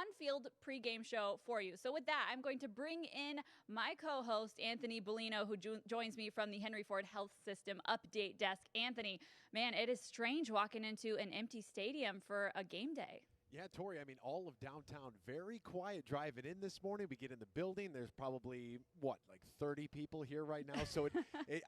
on-field pregame show for you. So with that, I'm going to bring in my co-host, Anthony Bellino, who joins me from the Henry Ford Health System update desk. Anthony, man, it is strange walking into an empty stadium for a game day. Yeah, Tori, I mean, all of downtown, very quiet driving in this morning. We get in the building. There's probably, like 30 people here right now. So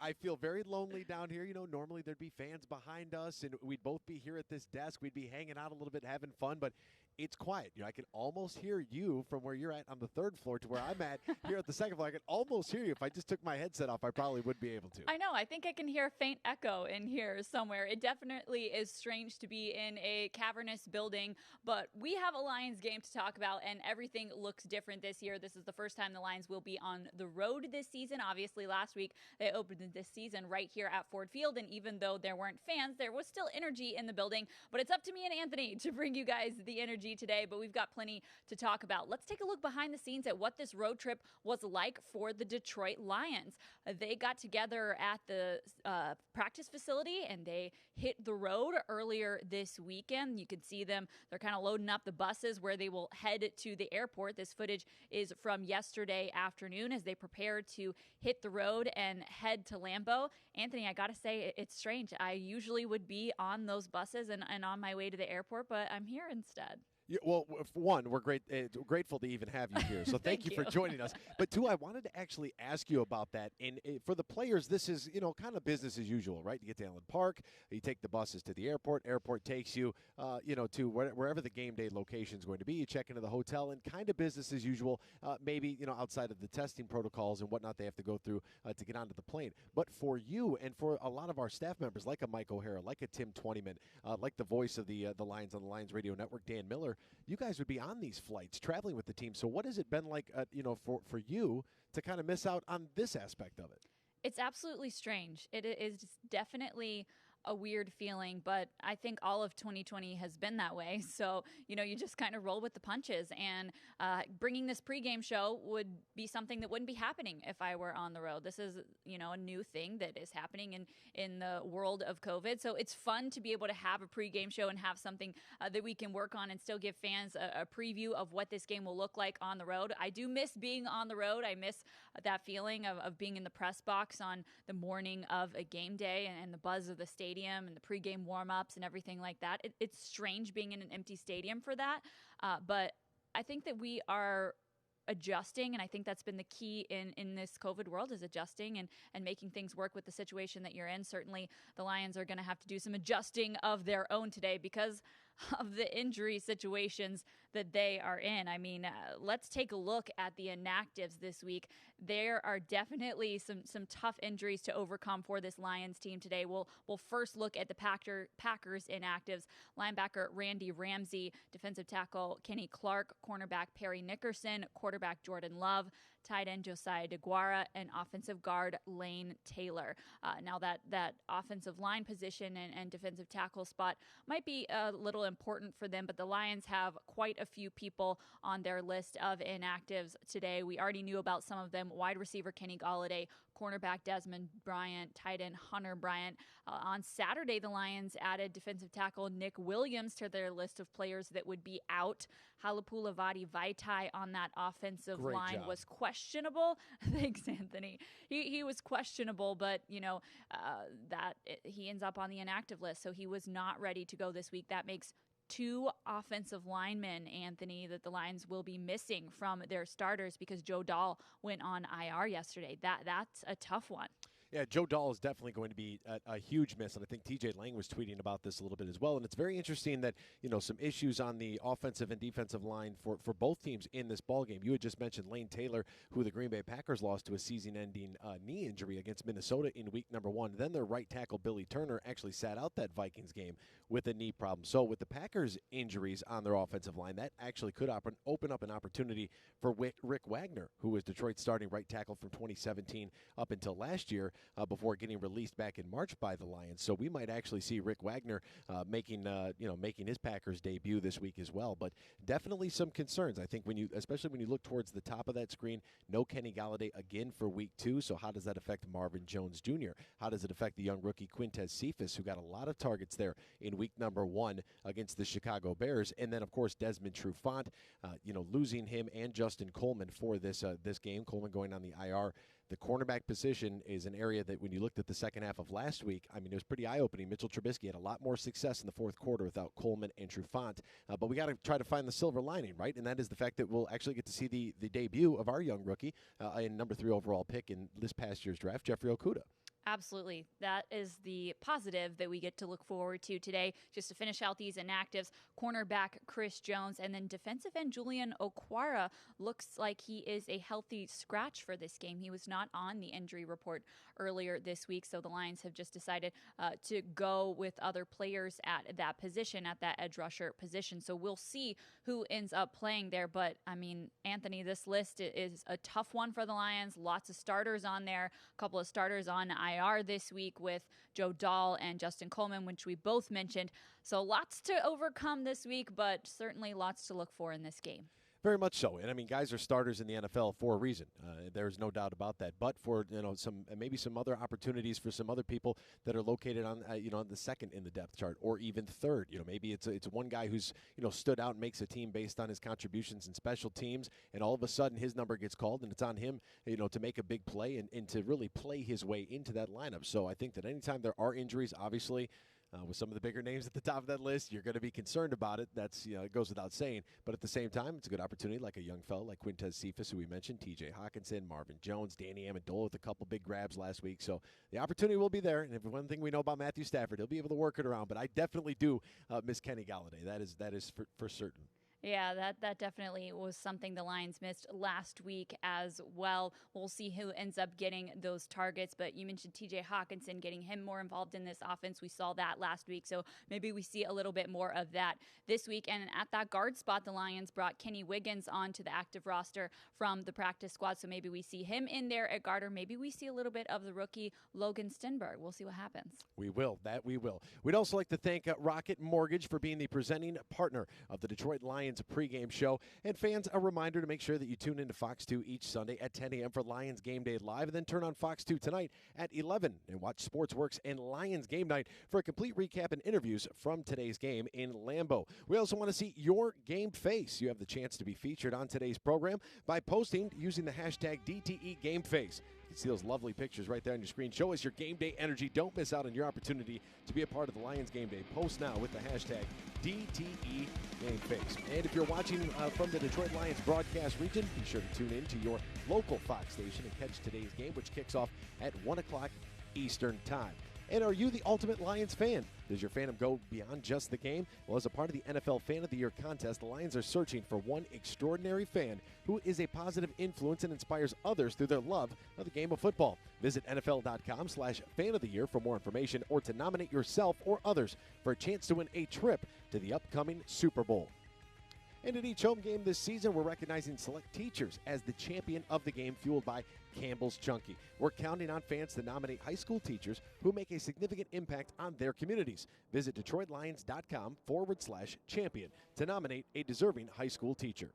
I feel very lonely down here. You know, normally there'd be fans behind us, and we'd both be here at this desk. We'd be hanging out a little bit, having fun, but it's quiet. You know, I can almost hear you from where you're at on the third floor to where I'm at here at the second floor. I can almost hear you. If I just took my headset off, I probably would be able to. I know. I think I can hear a faint echo in here somewhere. It definitely is strange to be in a cavernous building, but we have a Lions game to talk about, and everything looks different this year. This is the first time the Lions will be on the road this season. Obviously, last week they opened this season right here at Ford Field, and even though there weren't fans, there was still energy in the building. But it's up to me and Anthony to bring you guys the energy today, but we've got plenty to talk about. Let's take a look behind the scenes at what this road trip was like for the Detroit Lions. They got together at the practice facility, and they hit the road earlier this weekend. You can see them. They're kind of loading up the buses where they will head to the airport. This footage is from yesterday afternoon as they prepare to hit the road and head to Lambeau. Anthony, I got to say, it's strange. I usually would be on those buses and on my way to the airport, but I'm here instead. Yeah, well, for one, we're grateful to even have you here, so thank you for joining us. But two, I wanted to actually ask you about that. And for the players, this is kind of business as usual, right? You get to Allen Park, you take the buses to the airport. Airport takes you, to wherever the game day location is going to be. You check into the hotel, and kind of business as usual. Maybe outside of the testing protocols and whatnot they have to go through to get onto the plane. But for you and for a lot of our staff members, like a Mike O'Hara, like a Tim Twentyman, like the voice of the Lions on the Lions Radio Network, Dan Miller. You guys would be on these flights traveling with the team. So what has it been like, for you to kind of miss out on this aspect of it? It's absolutely strange. It is definitely a weird feeling, but I think all of 2020 has been that way. So, you just kind of roll with the punches, and bringing this pregame show would be something that wouldn't be happening if I were on the road. This is, a new thing that is happening in the world of COVID. So it's fun to be able to have a pregame show and have something that we can work on and still give fans a preview of what this game will look like on the road. I do miss being on the road. I miss that feeling of being in the press box on the morning of a game day and the buzz of the stadium and the pregame warmups and everything like that. It's strange being in an empty stadium for that, but I think that we are adjusting, and I think that's been the key in this COVID world, is adjusting and making things work with the situation that you're in. Certainly the Lions are going to have to do some adjusting of their own today because of the injury situations that they are in. I mean, let's take a look at the inactives this week. There are definitely some tough injuries to overcome for this Lions team today. We'll first look at the Packers inactives. Linebacker Randy Ramsey, defensive tackle Kenny Clark, cornerback Perry Nickerson, quarterback Jordan Love, tight end Josiah DeGuara, and offensive guard Lane Taylor. Now that offensive line position and defensive tackle spot might be a little important for them, but the Lions have quite a few people on their list of inactives today. We already knew about some of them: wide receiver Kenny Golladay, cornerback Desmond Bryant, tight end Hunter Bryant. On Saturday, the Lions added defensive tackle Nick Williams to their list of players that would be out. Halapoulivaati Vaitai on that offensive line was questionable. Thanks, Anthony. He was questionable, but he ends up on the inactive list, so he was not ready to go this week. That makes 2 offensive linemen, Anthony, that the Lions will be missing from their starters because Joe Dahl went on IR yesterday. That's a tough one. Yeah, Joe Dahl is definitely going to be a huge miss, and I think TJ Lang was tweeting about this a little bit as well. And it's very interesting that some issues on the offensive and defensive line for both teams in this ballgame. You had just mentioned Lane Taylor, who the Green Bay Packers lost to a season-ending knee injury against Minnesota in week number 1. Then their right tackle Billy Turner actually sat out that Vikings game with a knee problem. So with the Packers injuries on their offensive line, that actually could open up an opportunity for Rick Wagner, who was Detroit's starting right tackle from 2017 up until last year, before getting released back in March by the Lions. So we might actually see Rick Wagner making his Packers debut this week as well. But definitely some concerns. I think especially when you look towards the top of that screen, no Kenny Golladay again for week 2. So how does that affect Marvin Jones Jr.? How does it affect the young rookie QUINTEZ CEPHUS, who got a lot of targets there in week number 1 against the Chicago Bears. And then, of course, Desmond Trufant, losing him and Justin Coleman for this game. Coleman going on the IR. The cornerback position is an area that when you looked at the second half of last week, I mean, it was pretty eye-opening. Mitchell Trubisky had a lot more success in the fourth quarter without Coleman and Trufant. But we got to try to find the silver lining, right? And that is the fact that we'll actually get to see the debut of our young rookie and number 3 overall pick in this past year's draft, Jeffrey Okudah. Absolutely. That is the positive that we get to look forward to today. Just to finish out these inactives, cornerback Chris Jones and then defensive end Julian Okwara looks like he is a healthy scratch for this game. He was not on the injury report earlier this week, so the Lions have just decided to go with other players at that position, at that edge rusher position. So we'll see who ends up playing there. But, I mean, Anthony, this list is a tough one for the Lions. Lots of starters on there, a couple of starters on IR this week with Joe Dahl and Justin Coleman, which we both mentioned. So lots to overcome this week, but certainly lots to look for in this game. Very much so. And I mean, guys are starters in the NFL for a reason. There's no doubt about that. But for, maybe some other opportunities for some other people that are located on, the second in the depth chart or even third. Maybe it's one guy who's, stood out and makes a team based on his contributions in special teams. And all of a sudden his number gets called and it's on him, to make a big play and to really play his way into that lineup. So I think that anytime there are injuries, obviously, with some of the bigger names at the top of that list, you're going to be concerned about it. That's, it goes without saying. But at the same time, it's a good opportunity, like a young fellow like QUINTEZ CEPHUS, who we mentioned, TJ Hockenson, Marvin Jones, Danny Amendola with a couple big grabs last week. So the opportunity will be there. And if one thing we know about Matthew Stafford, he'll be able to work it around. But I definitely do miss Kenny Galladay. That is for certain. Yeah, that definitely was something the Lions missed last week as well. We'll see who ends up getting those targets, but you mentioned TJ Hockenson, getting him more involved in this offense. We saw that last week, so maybe we see a little bit more of that this week. And at that guard spot, the Lions brought Kenny Wiggins onto the active roster from the practice squad, so maybe we see him in there at guard, or maybe we see a little bit of the rookie Logan Stenberg. We'll see what happens. We will. We'd also like to thank Rocket Mortgage for being the presenting partner of the Detroit Lions pregame show. And fans, a reminder to make sure that you tune into Fox 2 each Sunday at 10 a.m. for Lions Game Day Live, and then turn on Fox 2 tonight at 11 and watch Sportsworks and Lions Game Night for a complete recap and interviews from today's game in Lambeau. We also want to see your game face. You have the chance to be featured on today's program by posting using the hashtag DTEGameface. You can see those lovely pictures right there on your screen. Show us your game day energy. Don't miss out on your opportunity to be a part of the Lions Game Day. Post now with the hashtag DTEGameface. And if you're watching from the Detroit Lions broadcast region, be sure to tune in to your local Fox station and catch today's game, which kicks off at 1 o'clock Eastern Time. And are you the ultimate Lions fan? Does your fandom go beyond just the game? Well, as a part of the NFL Fan of the Year contest, the Lions are searching for one extraordinary fan who is a positive influence and inspires others through their love of the game of football. Visit NFL.com/fan of the year for more information or to nominate yourself or others for a chance to win a trip to the upcoming Super Bowl. And at each home game this season, we're recognizing select teachers as the champion of the game, fueled by Campbell's Chunky. We're counting on fans to nominate high school teachers who make a significant impact on their communities. Visit DetroitLions.com/champion to nominate a deserving high school teacher.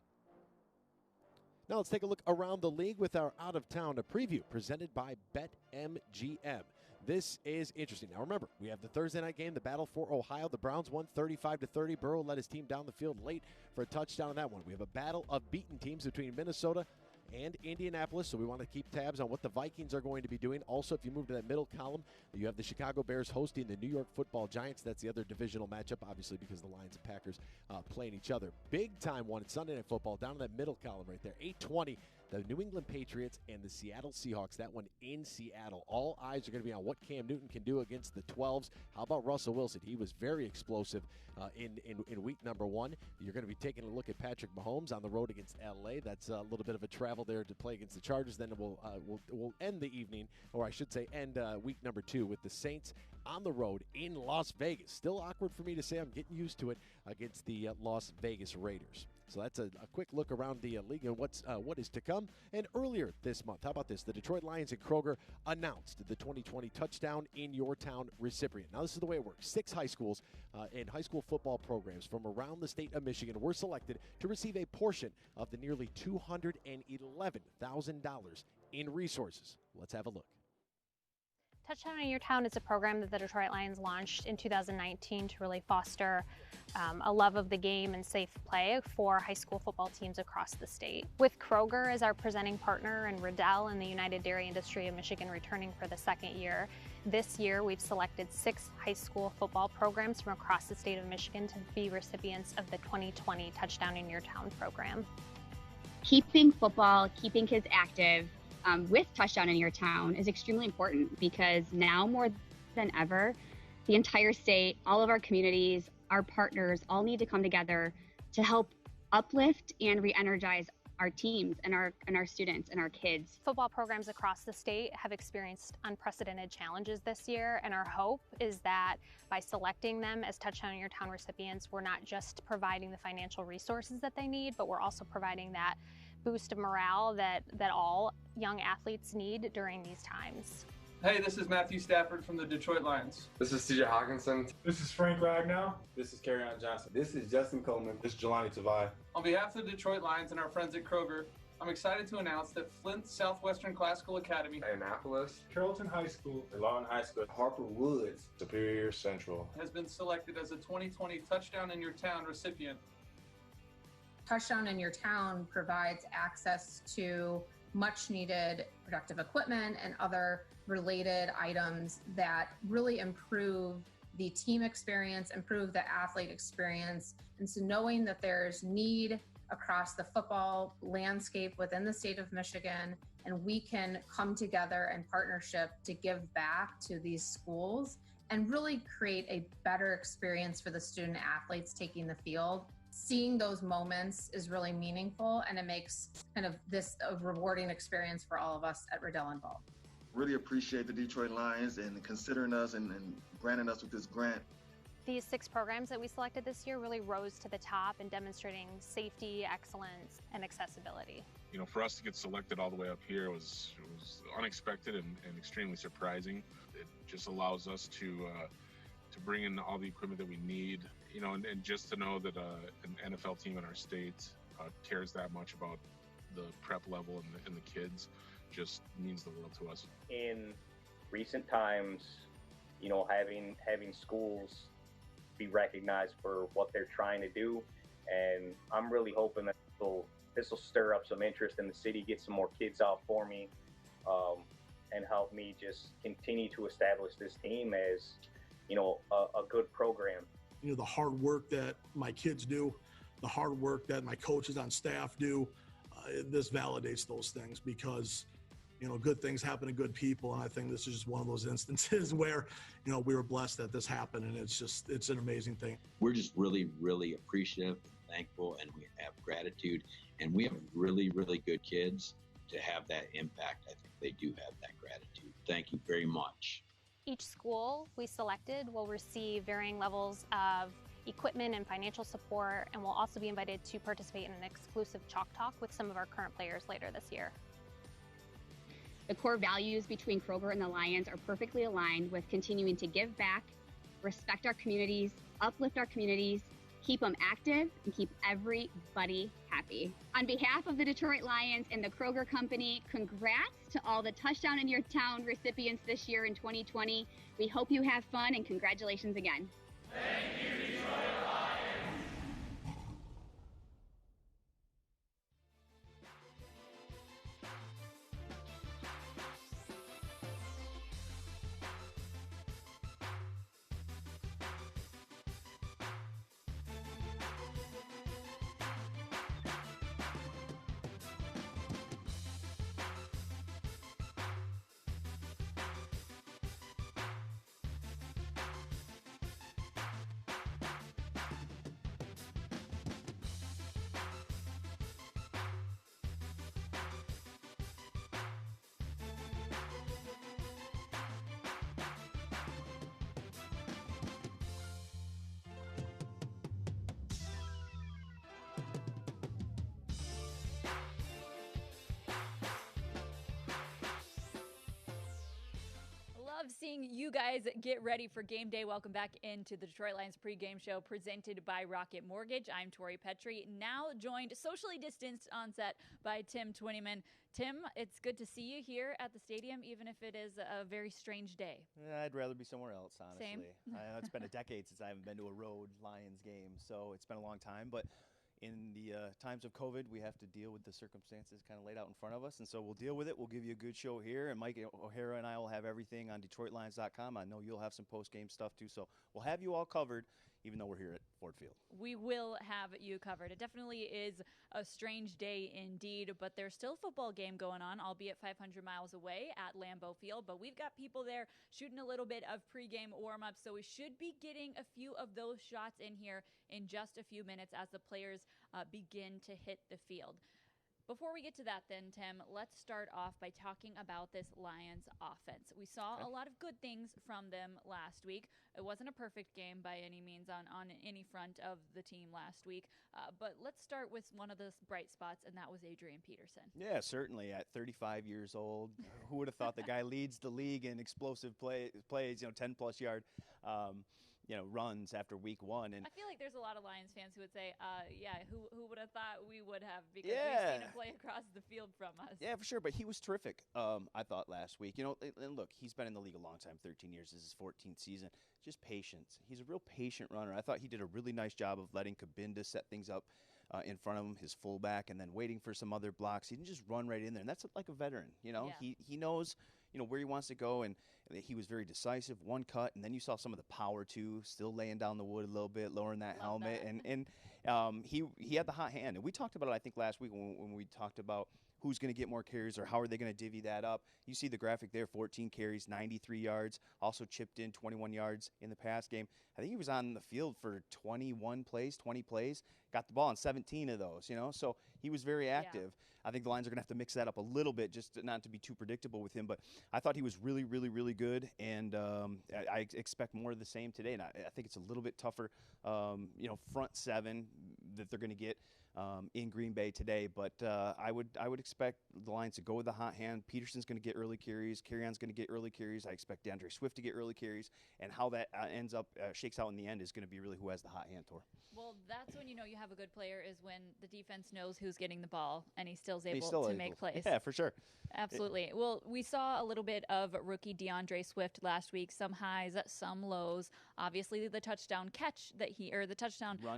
Now let's take a look around the league with our out-of-town preview presented by BetMGM. This is interesting. Now remember, we have the Thursday night game, the battle for Ohio. The Browns won 35-30. Burrow led his team down the field late for a touchdown on that one. We have a battle of beaten teams between Minnesota and Indianapolis, so we want to keep tabs on what the Vikings are going to be doing. Also, if you move to that middle column, you have the Chicago Bears hosting the New York Football Giants. That's the other divisional matchup, obviously, because the Lions and Packers playing each other. Big time one. It's Sunday Night Football down in that middle column right there. 8:20. The New England Patriots and the Seattle Seahawks, that one in Seattle. All eyes are going to be on what Cam Newton can do against the 12s. How about Russell Wilson? He was very explosive in week number 1. You're going to be taking a look at Patrick Mahomes on the road against L.A. That's a little bit of a travel there to play against the Chargers. Then we'll end the evening, or I should say end week number 2 with the Saints on the road in Las Vegas. Still awkward for me to say. I'm getting used to it against the Las Vegas Raiders. So that's a quick look around the league and what is to come. And earlier this month, how about this? The Detroit Lions and Kroger announced the 2020 Touchdown in Your Town recipient. Now, this is the way it works. 6 high schools and high school football programs from around the state of Michigan were selected to receive a portion of the nearly $211,000 in resources. Let's have a look. Touchdown in Your Town is a program that the Detroit Lions launched in 2019 to really foster a love of the game and safe play for high school football teams across the state. With Kroger as our presenting partner and Riddell and the United Dairy Industry of Michigan returning for the second year, this year we've selected 6 high school football programs from across the state of Michigan to be recipients of the 2020 Touchdown in Your Town program. Keeping football, keeping kids active with Touchdown in Your Town is extremely important, because now more than ever, the entire state, all of our communities, our partners all need to come together to help uplift and re-energize our teams and our students and our kids. Football programs across the state have experienced unprecedented challenges this year, and our hope is that by selecting them as Touchdown in Your Town recipients, we're not just providing the financial resources that they need, but we're also providing that boost of morale that all young athletes need during these times. Hey, this is Matthew Stafford from the Detroit Lions. This is TJ Hockenson. This is Frank Ragnow. This is Kerryon Johnson. This is Justin Coleman. This is Jelani Tavai. On behalf of the Detroit Lions and our friends at Kroger, I'm excited to announce that Flint Southwestern Classical Academy, Annapolis, Carrollton High School, Lawn High School, Harper Woods, Superior Central, has been selected as a 2020 Touchdown in Your Town recipient. Touchdown in Your Town provides access to much needed productive equipment and other related items that really improve the team experience, improve the athlete experience. And so knowing that there's need across the football landscape within the state of Michigan, and we can come together in partnership to give back to these schools and really create a better experience for the student athletes taking the field. Seeing those moments is really meaningful, and it makes kind of this a rewarding experience for all of us at Riddell involved. Really appreciate the Detroit Lions and considering us and granting us with this grant. These 6 programs that we selected this year really rose to the top in demonstrating safety, excellence, and accessibility. You know, for us to get selected all the way up here was unexpected and extremely surprising. It just allows us to bring in all the equipment that we need, you know, and just to know that an NFL team in our state cares that much about the prep level and the kids just means the world to us. In recent times, you know, having schools be recognized for what they're trying to do, and I'm really hoping that this will stir up some interest in the city, get some more kids out for me, and help me just continue to establish this team as, you know, a good program. You know, the hard work that my kids do, the hard work that my coaches on staff do, this validates those things, because you know, good things happen to good people. And I think this is just one of those instances where, you know, we were blessed that this happened, and it's an amazing thing. We're just really, really appreciative and thankful, and we have gratitude, and we have really, really good kids to have that impact. I think they do have that gratitude. Thank you very much. Each school we selected will receive varying levels of equipment and financial support, and will also be invited to participate in an exclusive chalk talk with some of our current players later this year. The core values between Kroger and the Lions are perfectly aligned with continuing to give back, respect our communities, uplift our communities, keep them active, and keep everybody happy. On behalf of the Detroit Lions and the Kroger Company, congrats to all the Touchdown in Your Town recipients this year in 2020. We hope you have fun, and congratulations again. Thank you, Detroit Lions. seeing you guys get ready for game day. Welcome back into the Detroit Lions pregame show presented by Rocket Mortgage. I'm Tori Petry, now joined socially distanced on set by Tim Twentyman. Tim, it's good to see you here at the stadium, even if it is a very strange day. Yeah, I'd rather be somewhere else, honestly. Same. I know it's been a decade since I haven't been to a road Lions game, so it's been a long time. But in the times of COVID, we have to deal with the circumstances kind of laid out in front of us, and so we'll deal with it. We'll give you a good show here, and Mike O'Hara and I will have everything on DetroitLions.com. I know you'll have some post-game stuff too, so we'll have you all covered, even though we're here at Ford Field. We will have you covered. It definitely is a strange day indeed, but there's still a football game going on, albeit 500 miles away at Lambeau Field. But we've got people there shooting a little bit of pregame warm-up, so we should be getting a few of those shots in here in just a few minutes as the players begin to hit the field. Before we get to that then, Tim, let's start off by talking about this Lions offense. We saw a lot of good things from them last week. It wasn't a perfect game by any means on any front of the team last week, but let's start with one of the bright spots, and that was Adrian Peterson. Yeah, certainly. At 35 years old, who would have thought the guy leads the league in explosive plays, 10-plus yard runs after week one. And I feel like there's a lot of Lions fans who would say, who would have thought we would have, because we've seen him play across the field from us. Yeah, for sure, but he was terrific, I thought, last week. And look, he's been in the league a long time, 13 years. This is his 14th season. Just patience. He's a real patient runner. I thought he did a really nice job of letting Kabinda set things up in front of him, his fullback, and then waiting for some other blocks. He didn't just run right in there, and that's like a veteran. Yeah. He knows where he wants to go, and he was very decisive, one cut, and then you saw some of the power too, still laying down the wood a little bit, lowering that helmet, and he had the hot hand. And we talked about it, I think, last week when we talked about who's going to get more carries or how are they going to divvy that up. You see the graphic there, 14 carries, 93 yards, also chipped in 21 yards in the pass game. I think he was on the field for 20 plays, got the ball in 17 of those, so he was very active. Yeah. I think the Lions are going to have to mix that up a little bit just not to be too predictable with him, but I thought he was really, really, really good, and I expect more of the same today. And I think it's a little bit tougher, front seven that they're going to get in Green Bay today, but I would expect the Lions to go with the hot hand. Peterson's going to get early carries. Kerryon's going to get early carries. I expect DeAndre Swift to get early carries, and how that ends up shakes out in the end is going to be really who has the hot hand, Tor. Well, that's when you know you have a good player, is when the defense knows who's getting the ball and he's still able to make plays. Yeah, for sure. Absolutely. Well, we saw a little bit of rookie DeAndre Swift last week, some highs, some lows. Obviously, the touchdown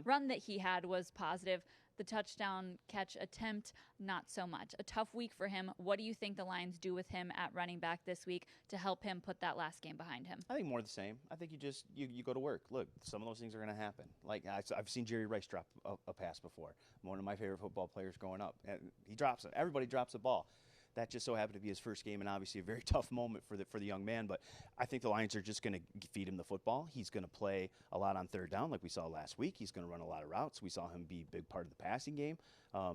run that he had was positive. The touchdown catch attempt, not so much. A tough week for him. What do you think the Lions do with him at running back this week to help him put that last game behind him? I think more of the same. I think you go to work. Look, some of those things are going to happen. Like I've seen Jerry Rice drop a pass before. One of my favorite football players growing up. He drops it. Everybody drops the ball. That just so happened to be his first game, and obviously a very tough moment for the young man. But I think the Lions are just going to feed him the football. He's going to play a lot on third down like we saw last week. He's going to run a lot of routes. We saw him be a big part of the passing game.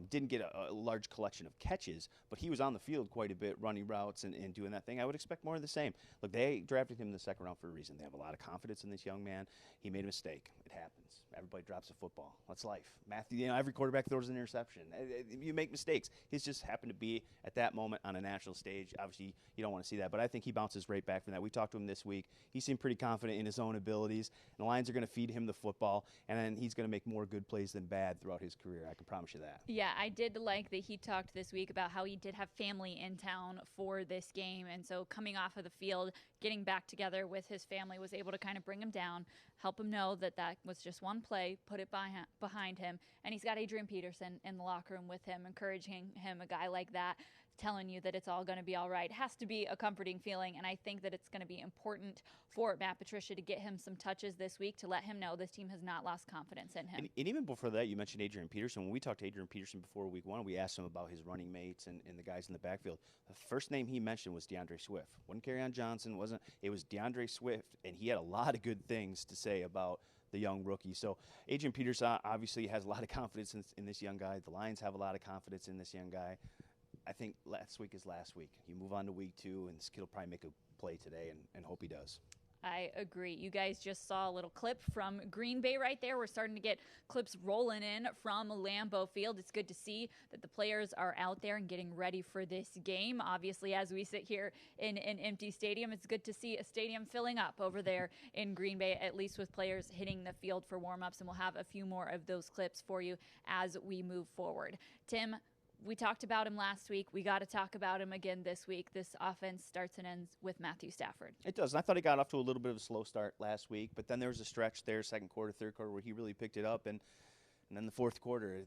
Didn't get a large collection of catches, but he was on the field quite a bit, running routes and doing that thing. I would expect more of the same. Look, they drafted him in the second round for a reason. They have a lot of confidence in this young man. He made a mistake. It happens. Everybody drops a football. That's life. Matthew, every quarterback throws an interception. You make mistakes. His just happened to be at that moment on a national stage. Obviously, you don't want to see that, but I think he bounces right back from that. We talked to him this week. He seemed pretty confident in his own abilities, and the Lions are going to feed him the football, and then he's going to make more good plays than bad throughout his career. I can promise you that. Yeah, I did like that he talked this week about how he did have family in town for this game, and so coming off of the field, getting back together with his family was able to kind of bring him down, help him know that was just one play, put it behind him, and he's got Adrian Peterson in the locker room with him, encouraging him, a guy like that, telling you that it's all going to be all right. It has to be a comforting feeling, and I think that it's going to be important for Matt Patricia to get him some touches this week to let him know this team has not lost confidence in him. And even before that, you mentioned Adrian Peterson. When we talked to Adrian Peterson before week one, we asked him about his running mates and the guys in the backfield. The first name he mentioned was DeAndre Swift. Wasn't Kerryon Johnson, it was DeAndre Swift, and he had a lot of good things to say about the young rookie. So Adrian Peterson obviously has a lot of confidence in this young guy. The Lions have a lot of confidence in this young guy. I think last week is last week. You move on to week two, and this kid will probably make a play today and hope he does. I agree. You guys just saw a little clip from Green Bay right there. We're starting to get clips rolling in from Lambeau Field. It's good to see that the players are out there and getting ready for this game. Obviously, as we sit here in an empty stadium, it's good to see a stadium filling up over there in Green Bay, at least with players hitting the field for warm-ups, and we'll have a few more of those clips for you as we move forward. Tim, we talked about him last week. We got to talk about him again this week. This offense starts and ends with Matthew Stafford. It does. And I thought he got off to a little bit of a slow start last week, but then there was a stretch there, second quarter, third quarter, where he really picked it up. And then the fourth quarter,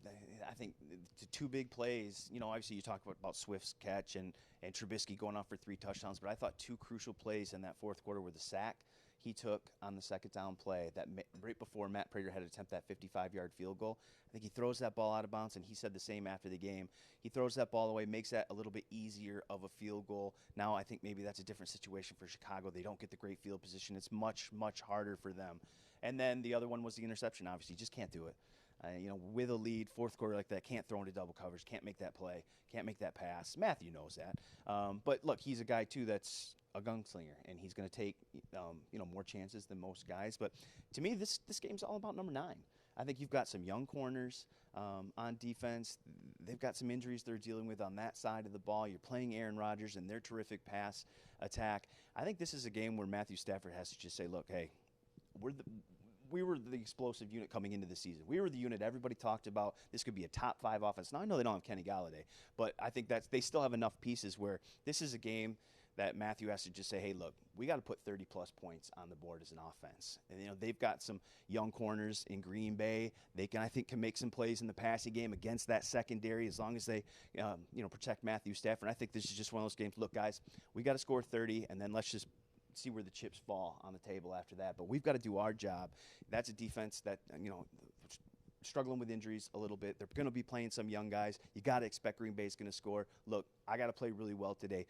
I think the two big plays, obviously you talk about Swift's catch and Trubisky going off for 3 touchdowns, but I thought 2 crucial plays in that fourth quarter were the sack he took on the second down play that right before Matt Prater had to attempt that 55-yard field goal. I think he throws that ball out of bounds, and he said the same after the game. He throws that ball away, makes that a little bit easier of a field goal. Now I think maybe that's a different situation for Chicago. They don't get the great field position. It's much, much harder for them. And then the other one was the interception, obviously. You just can't do it. With a lead, fourth quarter like that, can't throw into double coverage, can't make that play, can't make that pass. Matthew knows that. But look, he's a guy, too, that's a gunslinger, and he's going to take, more chances than most guys. But to me, this game's all about number 9. I think you've got some young corners on defense. They've got some injuries they're dealing with on that side of the ball. You're playing Aaron Rodgers and their terrific pass attack. I think this is a game where Matthew Stafford has to just say, look, hey, we were the explosive unit coming into the season. We were the unit everybody talked about. This could be a top 5 offense. Now, I know they don't have Kenny Galladay, but I think they still have enough pieces where this is a game that Matthew has to just say, hey, look, we got to put 30-plus points on the board as an offense. And, they've got some young corners in Green Bay. They can make some plays in the passing game against that secondary as long as they, protect Matthew Stafford. And I think this is just one of those games. Look, guys, we got to score 30, and then let's just see where the chips fall on the table after that. But we've got to do our job. That's a defense that, struggling with injuries a little bit. They're going to be playing some young guys. You got to expect Green Bay's going to score. Look, I got to play really well today.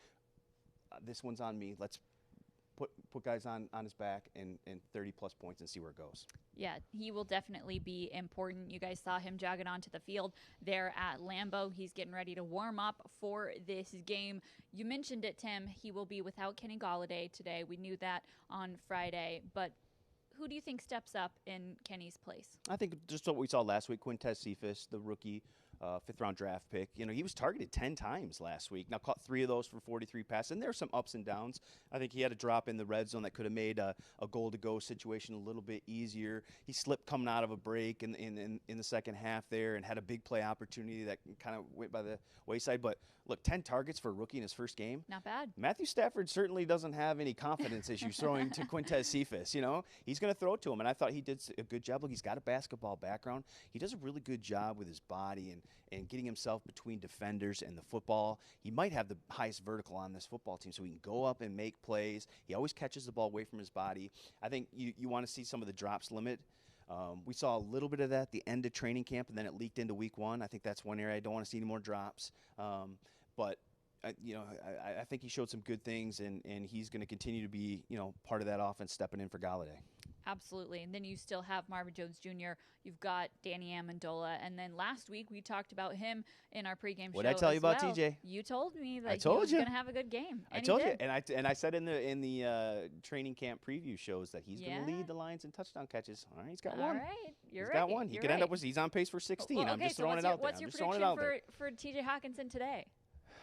This one's on me. Let's put guys on his back and 30-plus points and see where it goes. Yeah, he will definitely be important. You guys saw him jogging onto the field there at Lambeau. He's getting ready to warm up for this game. You mentioned it, Tim. He will be without Kenny Galladay today. We knew that on Friday. But who do you think steps up in Kenny's place? I think just what we saw last week, QUINTEZ CEPHUS, the rookie, 5th-round draft pick. He was targeted 10 times last week. Now caught 3 of those for 43 passes, and there were some ups and downs. I think he had a drop in the red zone that could have made a goal-to-go situation a little bit easier. He slipped coming out of a break in the second half there and had a big play opportunity that kind of went by the wayside. But, look, 10 targets for a rookie in his first game. Not bad. Matthew Stafford certainly doesn't have any confidence issues throwing to QUINTEZ CEPHUS. He's going to throw it to him, and I thought he did a good job. Look, he's got a basketball background. He does a really good job with his body and getting himself between defenders and the football. He might have the highest vertical on this football team, so he can go up and make plays. He always catches the ball away from his body. I think you want to see some of the drops limit. We saw a little bit of that at the end of training camp, and then it leaked into week 1. I think that's one area I don't want to see any more drops. But I think he showed some good things, and he's going to continue to be, part of that offense stepping in for Galladay. Absolutely. And then you still have Marvin Jones Jr. You've got Danny Amendola. And then last week we talked about him in our pregame show. What did I tell you about TJ? You told me that he was going to have a good game. I told you. And I said in the training camp preview shows that he's going to lead the Lions in touchdown catches. All right, he's got one. All right. He's got one. He could end up with, he's on pace for 16. Well, okay, I'm just throwing it out there. What's your prediction for TJ Hockenson today?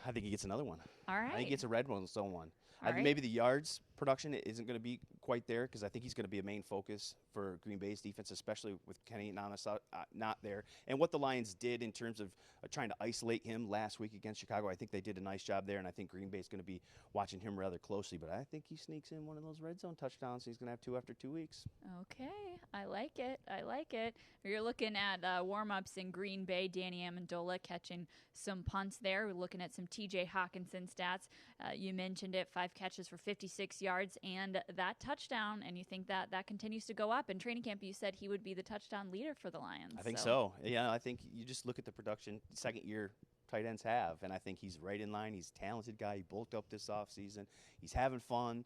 I think he gets another one. All right. I think he gets a red one, so one. All right. Maybe the yards production isn't going to be quite there because I think he's going to be a main focus for Green Bay's defense, especially with Kenny not there. And what the Lions did in terms of trying to isolate him last week against Chicago, I think they did a nice job there, and I think Green Bay's going to be watching him rather closely. But I think he sneaks in one of those red zone touchdowns. He's going to have 2 after 2 weeks. Okay. I like it. I like it. You're looking at warm-ups in Green Bay. Danny Amendola catching some punts there. We're looking at some TJ Hockenson stats. You mentioned it, 5 catches for 56 yards and that touchdown, and you think that continues to go up. In training camp, you said he would be the touchdown leader for the Lions. I think so. Yeah, I think you just look at the production second-year tight ends have, and I think he's right in line. He's a talented guy. He bulked up this offseason. He's having fun.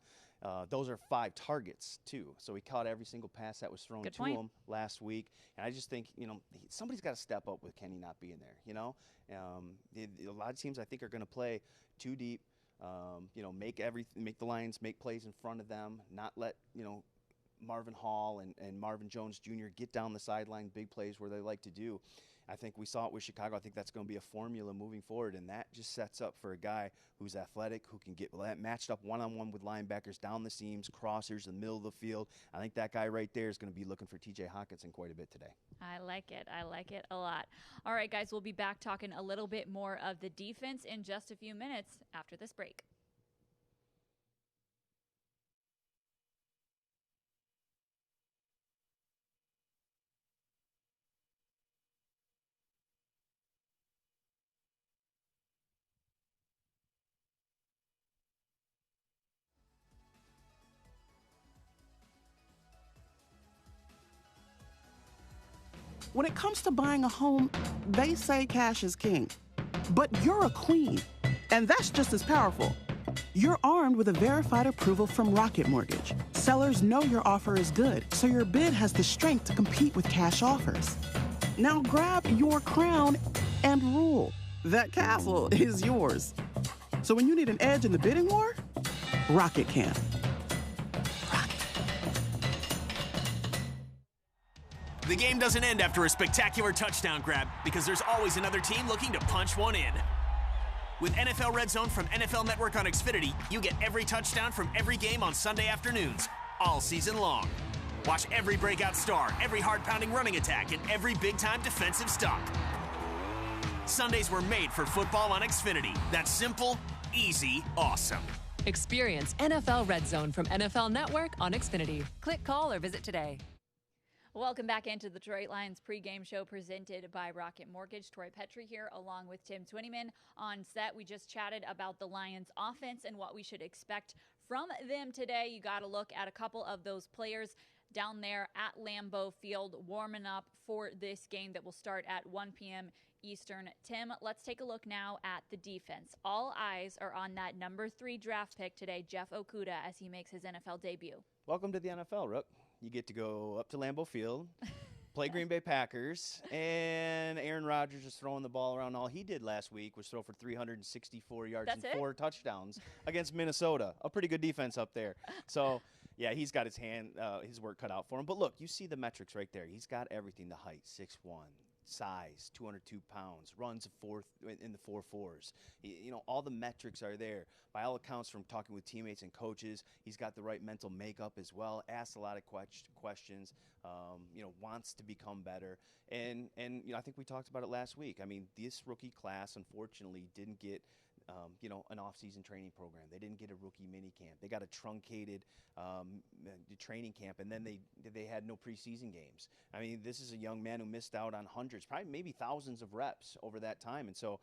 Those are 5 targets, too. So he caught every single pass that was thrown to him last week. And I just think, somebody's got to step up with Kenny not being there, A lot of teams, I think, are going to play 2 deep. Make the Lions make plays in front of them, not let, Marvin Hall and Marvin Jones Jr. get down the sideline, big plays where they like to do. I think we saw it with Chicago. I think that's going to be a formula moving forward, and that just sets up for a guy who's athletic, who can get matched up one-on-one with linebackers down the seams, crossers, in the middle of the field. I think that guy right there is going to be looking for TJ Hockenson quite a bit today. I like it. I like it a lot. All right, guys, we'll be back talking a little bit more of the defense in just a few minutes after this break. When it comes to buying a home, they say cash is king. But you're a queen, and that's just as powerful. You're armed with a verified approval from Rocket Mortgage. Sellers know your offer is good, so your bid has the strength to compete with cash offers. Now grab your crown and rule. That castle is yours. So when you need an edge in the bidding war, Rocket can. The game doesn't end after a spectacular touchdown grab because there's always another team looking to punch one in. With NFL Red Zone from NFL Network on Xfinity, you get every touchdown from every game on Sunday afternoons, all season long. Watch every breakout star, every heart-pounding running attack, and every big-time defensive stop. Sundays were made for football on Xfinity. That's simple, easy, awesome. Experience NFL Red Zone from NFL Network on Xfinity. Click, call, or visit today. Welcome back into the Detroit Lions pregame show presented by Rocket Mortgage. Tori Petry here along with Tim Twentyman on set. We just chatted about the Lions offense and what we should expect from them today. You got to look at a couple of those players down there at Lambeau Field warming up for this game that will start at 1 p.m. Eastern. Tim, let's take a look now at the defense. All eyes are on that number 3 draft pick today, Jeff Okudah, as he makes his NFL debut. Welcome to the NFL, Rook. You get to go up to Lambeau Field, play Green Bay Packers, and Aaron Rodgers is throwing the ball around. All he did last week was throw for 364 yards and 4 touchdowns against Minnesota. A pretty good defense up there. So, yeah, he's got his work cut out for him. But look, you see the metrics right there. He's got everything: the height, 6'1", size, 202 pounds, runs in the 4.4s. All the metrics are there. By all accounts, from talking with teammates and coaches, he's got the right mental makeup as well. Asks a lot of questions. Wants to become better. And I think we talked about it last week. I mean, this rookie class, unfortunately, didn't get an off-season training program. They didn't get a rookie mini camp. They got a truncated training camp, and then they had no preseason games. I mean, this is a young man who missed out on hundreds, probably maybe thousands of reps over that time, and so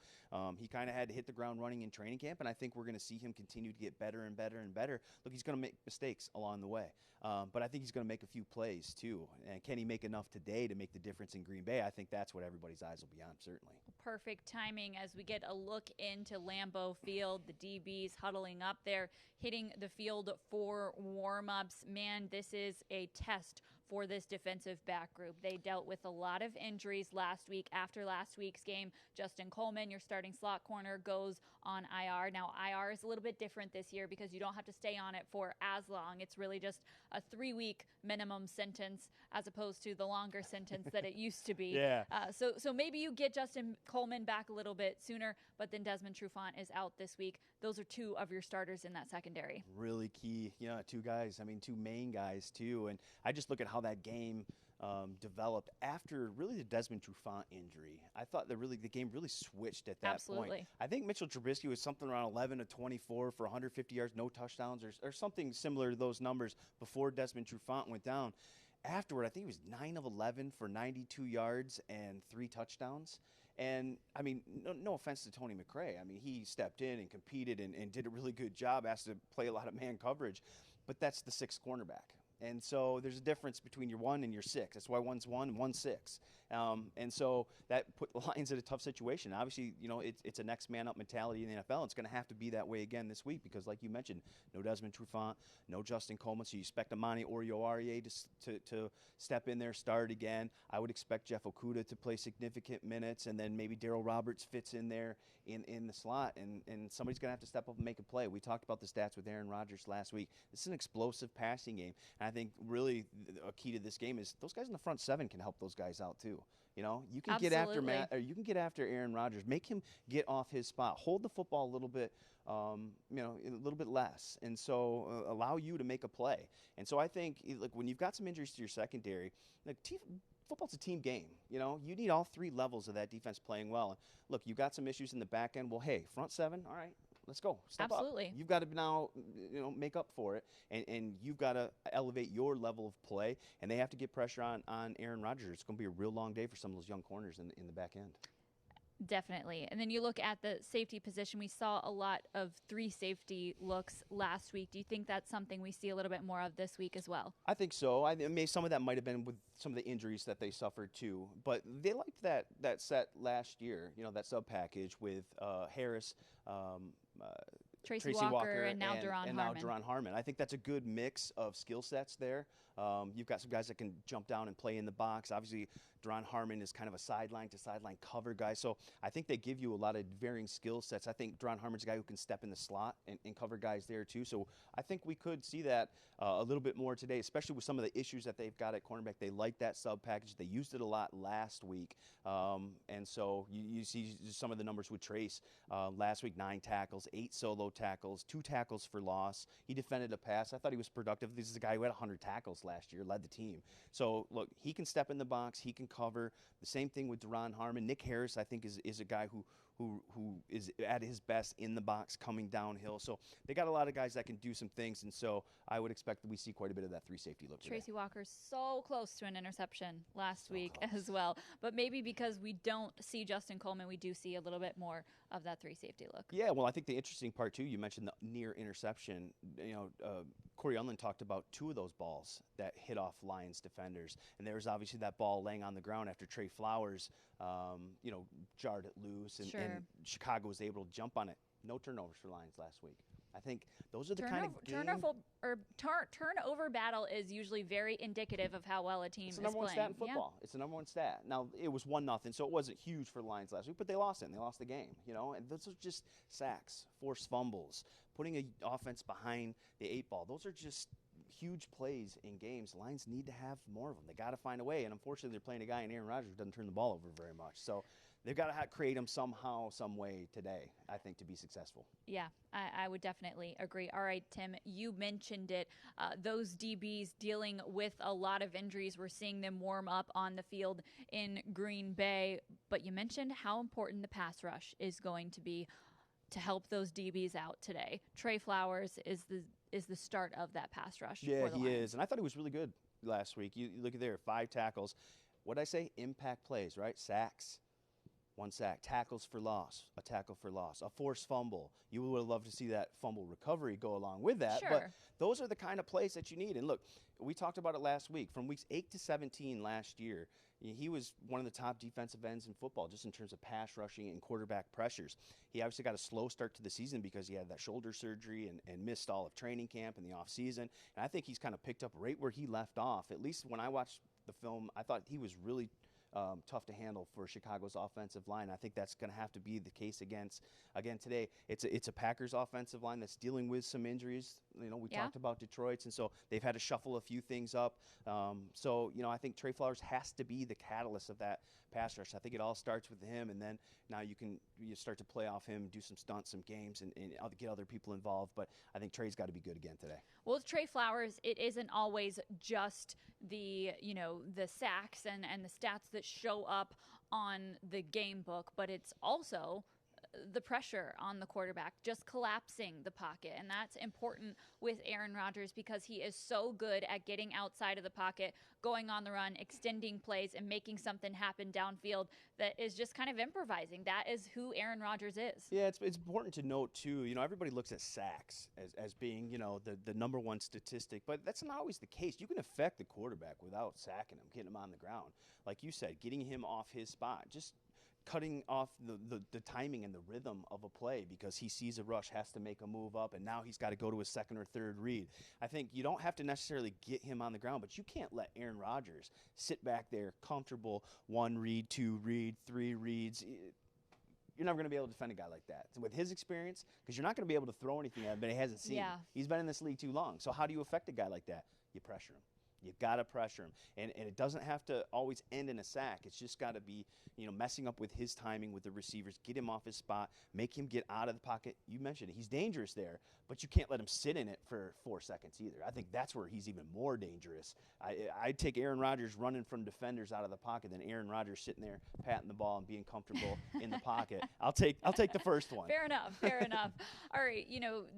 he kind of had to hit the ground running in training camp, and I think we're going to see him continue to get better and better and better. Look, he's going to make mistakes along the way, but I think he's going to make a few plays too, and can he make enough today to make the difference in Green Bay? I think that's what everybody's eyes will be on, certainly. Perfect timing as we get a look into Lambeau Field, the DBs huddling up there, hitting the field for warm-ups. Man, this is a test for this defensive back group. They dealt with a lot of injuries last week. After last week's game, Justin Coleman, your starting slot corner, goes on IR. Now, IR is a little bit different this year because you don't have to stay on it for as long. It's really just a 3-week minimum sentence as opposed to the longer sentence that it used to be. Yeah. So maybe you get Justin Coleman back a little bit sooner, but then Desmond Trufant is out this week. Those are 2 of your starters in that secondary. Really key. 2 guys. I mean, 2 main guys, too. And I just look at how that game developed after really the Desmond Trufant injury. I thought the game really switched at that point. I think Mitchell Trubisky was something around 11 of 24 for 150 yards, no touchdowns, or something similar to those numbers before Desmond Trufant went down. Afterward, I think he was 9 of 11 for 92 yards and 3 touchdowns. And, I mean, no offense to Tony McRae. I mean, he stepped in and competed and did a really good job, asked to play a lot of man coverage. But that's the 6th cornerback. And so there's a difference between your 1 and your 6. That's why one's 1 and one's 6. And so that put the Lions in a tough situation. Obviously, it's a next man up mentality in the NFL. It's going to have to be that way again this week because, like you mentioned, no Desmond Trufant, no Justin Coleman. So you expect Amani Oruwariye to step in there, start again. I would expect Jeff Okudah to play significant minutes, and then maybe Darrell Roberts fits in there in the slot, and somebody's going to have to step up and make a play. We talked about the stats with Aaron Rodgers last week. This is an explosive passing game, and I think really a key to this game is those guys in the front 7 can help those guys out too. You can get after you can get after Aaron Rodgers, make him get off his spot, hold the football a little bit, a little bit less, and so allow you to make a play. And so I think when you've got some injuries to your secondary, football's a team game. You need all 3 levels of that defense playing well. And look, you got some issues in the back end. Well, hey, front 7, all right, let's go. Step Absolutely. up. You've got to now, make up for it, and you've got to elevate your level of play. And they have to get pressure on Aaron Rodgers. It's going to be a real long day for some of those young corners in the back end. Definitely. And then you look at the safety position. We saw a lot of 3 safety looks last week. Do you think that's something we see a little bit more of this week as well? I think so. I mean, some of that might have been with some of the injuries that they suffered too. But they liked that set last year, that sub package with Harris, Tracy Walker and now Duron Harmon. I think that's a good mix of skill sets there. You've got some guys that can jump down and play in the box. Obviously, Duron Harmon is kind of a sideline-to-sideline cover guy. So I think they give you a lot of varying skill sets. I think Duron Harmon's a guy who can step in the slot and cover guys there too. So I think we could see that a little bit more today, especially with some of the issues that they've got at cornerback. They like that sub package. They used it a lot last week. And so you see some of the numbers with Trace. Last week, 9 tackles, 8 solo tackles, 2 tackles for loss. He defended a pass. I thought he was productive. This is a guy who had 100 tackles last year, led the team. So, look, he can step in the box. He can cover. The same thing with Duron Harmon. Nick Harris, I think, is a guy who is at his best in the box coming downhill. So they got a lot of guys that can do some things, and so I would expect that we see quite a bit of that 3 safety look today. Tracy Walker's so close to an interception last week as well. But maybe because we don't see Justin Coleman, we do see a little bit more of that 3 safety look. Yeah, well, I think the interesting part, too, you mentioned the near interception. Corey Unlin talked about 2 of those balls that hit off Lions defenders. And there was obviously that ball laying on the ground after Trey Flowers, jarred it loose. And Chicago was able to jump on it. No turnovers for Lions last week. I think those are the kind of turnover battle is usually very indicative of how well a team is playing. It's the number 1 stat in football. Yeah. It's the number 1 stat. Now, it was 1-0, so it wasn't huge for the Lions last week, but they lost it, and they lost the game, and those are just sacks, forced fumbles, putting an offense behind the 8 ball. Those are just huge plays in games. The Lions need to have more of them. They got to find a way, and unfortunately, they're playing a guy in Aaron Rodgers who doesn't turn the ball over very much. So they've got to create them somehow, some way today, I think, to be successful. Yeah, I would definitely agree. All right, Tim, you mentioned it. Those DBs dealing with a lot of injuries. We're seeing them warm up on the field in Green Bay. But you mentioned how important the pass rush is going to be to help those DBs out today. Trey Flowers is the start of that pass rush. Yeah, for the he Lions. is. And I thought he was really good last week. You look at there, 5 tackles. What did I say? Impact plays, right? Sacks. 1 sack, tackles for loss, a tackle for loss, a forced fumble. You would have loved to see that fumble recovery go along with that. Sure. But those are the kind of plays that you need. And look, we talked about it last week. From weeks 8 to 17 last year, he was one of the top defensive ends in football just in terms of pass rushing and quarterback pressures. He obviously got a slow start to the season because he had that shoulder surgery and missed all of training camp in the offseason. And I think he's kind of picked up right where he left off. At least when I watched the film, I thought he was really tough to handle for Chicago's offensive line. I think that's going to have to be the case again today. It's a Packers offensive line that's dealing with some injuries. We talked about Detroit's, and so they've had to shuffle a few things up. I think Trey Flowers has to be the catalyst of that pass rush. I think it all starts with him, and then now you start to play off him, do some stunts, some games, and get other people involved. But I think Trey's got to be good again today. Well, with Trey Flowers, it isn't always just the sacks and the stats that show up on the game book, but it's also the pressure on the quarterback, just collapsing the pocket. And that's important with Aaron Rodgers because he is so good at getting outside of the pocket, going on the run, extending plays, and making something happen downfield that is just kind of improvising. That is who Aaron Rodgers is. Yeah, it's important to note, too, everybody looks at sacks as being, the number one statistic, but that's not always the case. You can affect the quarterback without sacking him, getting him on the ground. Like you said, getting him off his spot, just cutting off the timing and the rhythm of a play because he sees a rush, has to make a move up, and now he's got to go to his second or third read. I think you don't have to necessarily get him on the ground, but you can't let Aaron Rodgers sit back there comfortable, 1 read, 2 read, 3 reads. You're never going to be able to defend a guy like that. With his experience, because you're not going to be able to throw anything at him, but he hasn't seen. Yeah. He's been in this league too long. So how do you affect a guy like that? You pressure him. You've got to pressure him. And it doesn't have to always end in a sack. It's just got to be, messing up with his timing with the receivers, get him off his spot, make him get out of the pocket. You mentioned it. He's dangerous there, but you can't let him sit in it for 4 seconds either. I think that's where he's even more dangerous. I'd take Aaron Rodgers running from defenders out of the pocket than Aaron Rodgers sitting there patting the ball and being comfortable in the pocket. I'll take the first one. Fair enough. All right,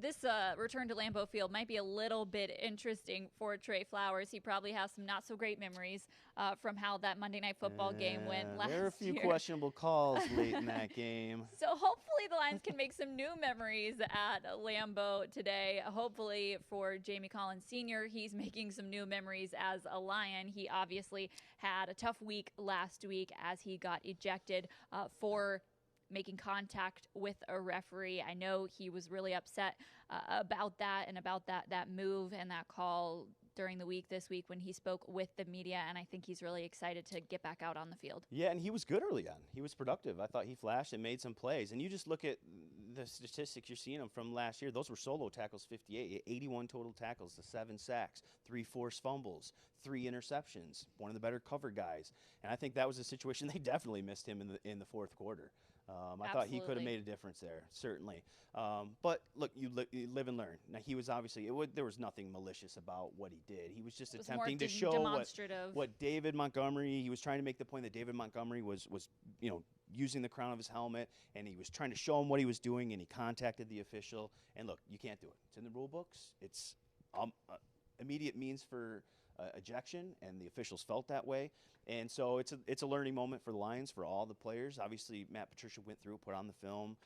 this return to Lambeau Field might be a little bit interesting for Trey Flowers. He probably has some not so great memories from how that Monday Night Football game went last year. There are a few questionable calls late in that game. So hopefully the Lions can make some new memories at Lambeau today. Hopefully for Jamie Collins Sr., he's making some new memories as a Lion. He obviously had a tough week last week as he got ejected for making contact with a referee. I know he was really upset about that and about that move and that call during the week this week when he spoke with the media, and I think he's really excited to get back out on the field. Yeah, and he was good early on. He was productive. I thought he flashed and made some plays. And you just look at the statistics you're seeing him from last year. Those were solo tackles, 58, 81 total tackles, the 7 sacks, 3 forced fumbles, 3 interceptions, one of the better cover guys. And I think that was a situation they definitely missed him in the fourth quarter. I thought he could have made a difference there, certainly. But look, you live and learn. Now, he was obviously there was nothing malicious about what he did. He was just attempting to show what David Montgomery. He was trying to make the point that David Montgomery was using the crown of his helmet, and he was trying to show him what he was doing, and he contacted the official. And look, you can't do it. It's in the rule books. It's immediate means for ejection, and the officials felt that way. And so it's a learning moment for the Lions, for all the players. Obviously, Matt Patricia went through, put on the film,